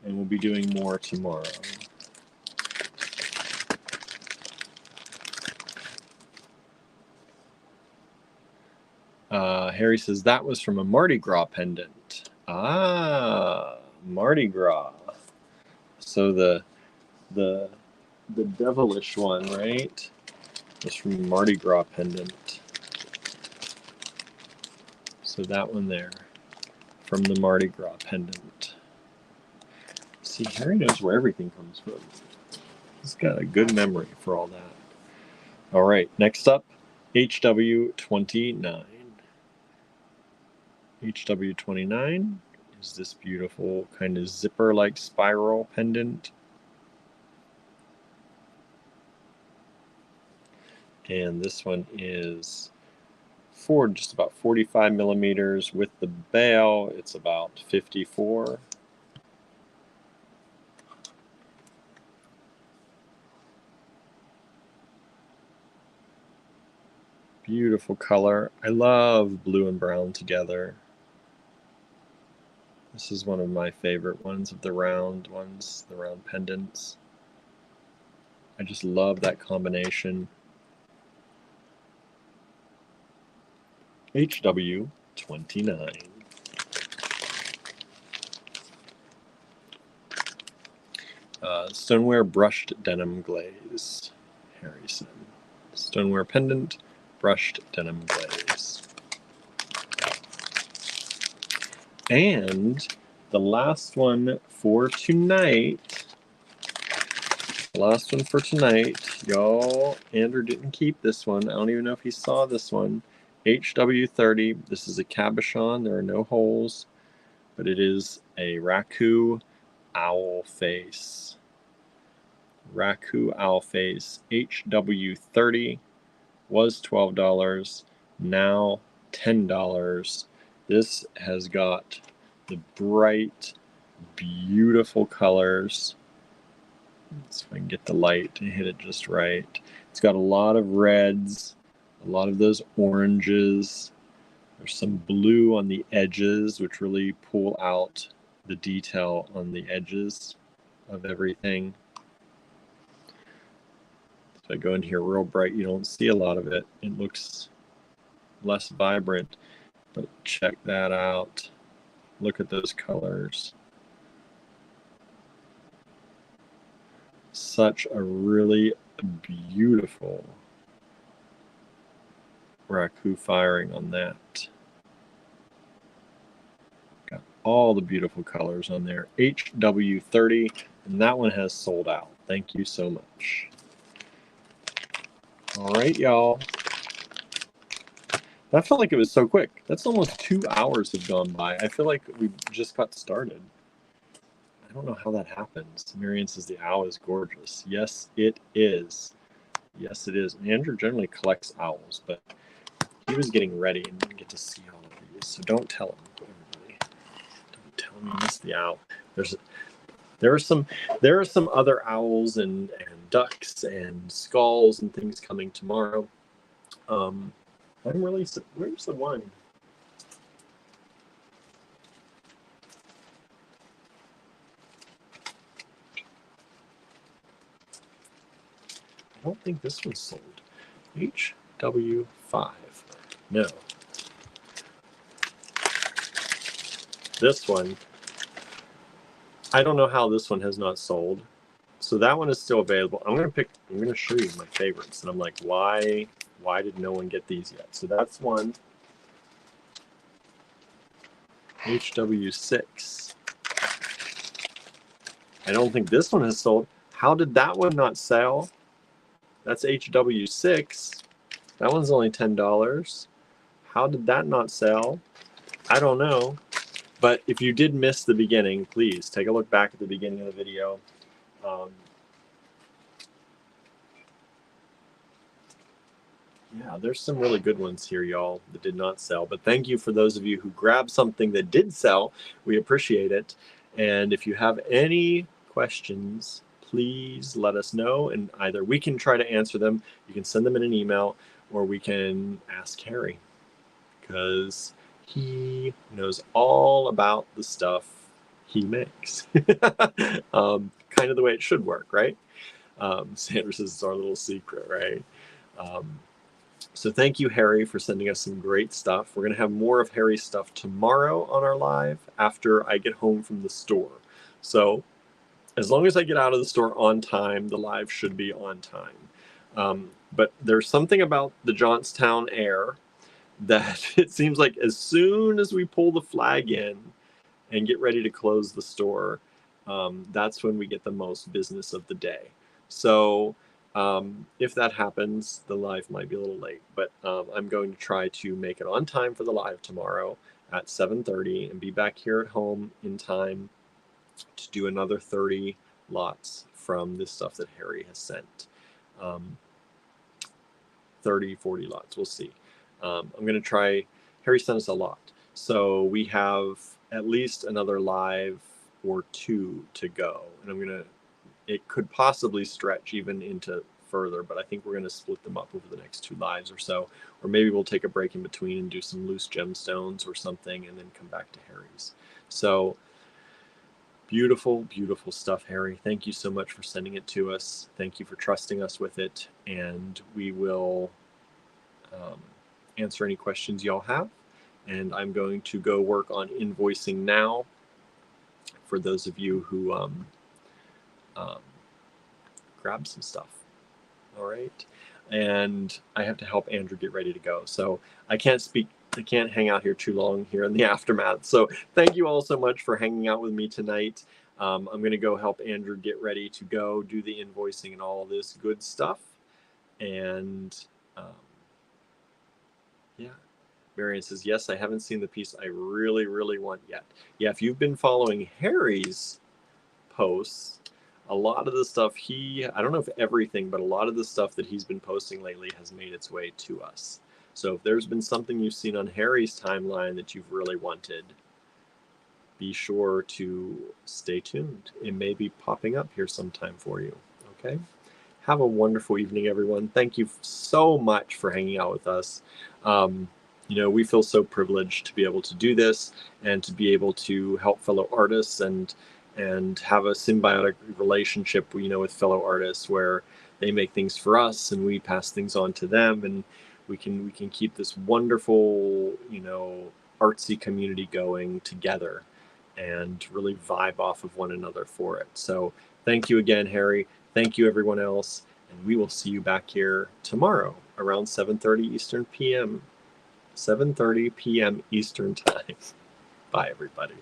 and we'll be doing more tomorrow. Harry says, that was from a Mardi Gras pendant. Ah, Mardi Gras. So the devilish one, right? Was from Mardi Gras pendant. So that one there, from the Mardi Gras pendant. See, Harry knows where everything comes from. He's got a good memory for all that. All right, next up, HW29. HW29 is this beautiful kind of zipper-like spiral pendant. And this one is for just about 45 millimeters. With the bail, it's about 54. Beautiful color. I love blue and brown together. This is one of my favorite ones of the round ones, the round pendants. I just love that combination. HW29. Stoneware brushed denim glaze, Harrison. Stoneware pendant, brushed denim glaze. And the last one for tonight. Y'all, Andrew didn't keep this one. I don't even know if he saw this one. HW30. This is a cabochon. There are no holes, but it is a raku owl face. Raku owl face. HW30 was $12. Now $10. This has got the bright, beautiful colors. Let's see if I can get the light to hit it just right. It's got a lot of reds, a lot of those oranges. There's some blue on the edges, which really pull out the detail on the edges of everything. If I go in here real bright, you don't see a lot of it. It looks less vibrant, but check that out. Look at those colors. Such a really beautiful raku firing on that. Got all the beautiful colors on there. HW30, and that one has sold out. Thank you so much. All right, y'all. That felt like it was so quick. That's almost 2 hours have gone by. I feel like we just got started. I don't know how that happens. Marion says the owl is gorgeous. Yes, it is. Yes, it is. Andrew generally collects owls, but he was getting ready and didn't get to see all of these. So don't tell him, everybody. Don't tell him you missed the owl. There are some other owls and ducks and skulls and things coming tomorrow. Where's the one? I don't think this one's sold. HW5. No. This one. I don't know how this one has not sold. So that one is still available. I'm gonna show you my favorites. And I'm like, why did no one get these yet? So that's one. HW6. I don't think this one has sold. How did that one not sell? That's HW6. That one's only $10. How did that not sell? I don't know. But if you did miss the beginning, please take a look back at the beginning of the video. Yeah, there's some really good ones here, y'all, that did not sell. But thank you for those of you who grabbed something that did sell. We appreciate it. And if you have any questions, please let us know. And either we can try to answer them, you can send them in an email, or we can ask Harry, because he knows all about the stuff he makes. Kind of the way it should work, right? Sandra says it's our little secret, right? So thank you, Harry, for sending us some great stuff. We're going to have more of Harry's stuff tomorrow on our live after I get home from the store. So as long as I get out of the store on time, the live should be on time. But there's something about the Johnstown air that it seems like as soon as we pull the flag in and get ready to close the store, that's when we get the most business of the day. So if that happens, the live might be a little late, but I'm going to try to make it on time for the live tomorrow at 7:30 and be back here at home in time to do another 30 lots from this stuff that Harry has sent. 30, 40 lots, we'll see. I'm going to try. Harry sent us a lot, so we have at least another live or two to go, and it could possibly stretch even into further, but I think we're going to split them up over the next 2 lives or so, or maybe we'll take a break in between and do some loose gemstones or something and then come back to Harry's. So beautiful, beautiful stuff, Harry. Thank you so much for sending it to us. Thank you for trusting us with it, and we will answer any questions y'all have. And I'm going to go work on invoicing now for those of you who grab some stuff. All right. And I have to help Andrew get ready to go. So I can't hang out here too long here in the aftermath. So thank you all so much for hanging out with me tonight. I'm going to go help Andrew get ready to go do the invoicing and all this good stuff. And yeah. Marion says, yes, I haven't seen the piece I really, really want yet. Yeah, if you've been following Harry's posts, a lot of the stuff I don't know if everything, but a lot of the stuff that he's been posting lately has made its way to us. So if there's been something you've seen on Harry's timeline that you've really wanted, be sure to stay tuned. It may be popping up here sometime for you, okay? Have a wonderful evening, everyone. Thank you so much for hanging out with us. We feel so privileged to be able to do this and to be able to help fellow artists and have a symbiotic relationship, with fellow artists where, they make things for us and we pass things on to them, and we can keep this wonderful, artsy community going together and really vibe off of one another for it. So thank you again, Harry. Thank you, everyone else. And we will see you back here tomorrow around 7:30 Eastern PM. 7:30 p.m. Eastern Time. Bye, everybody.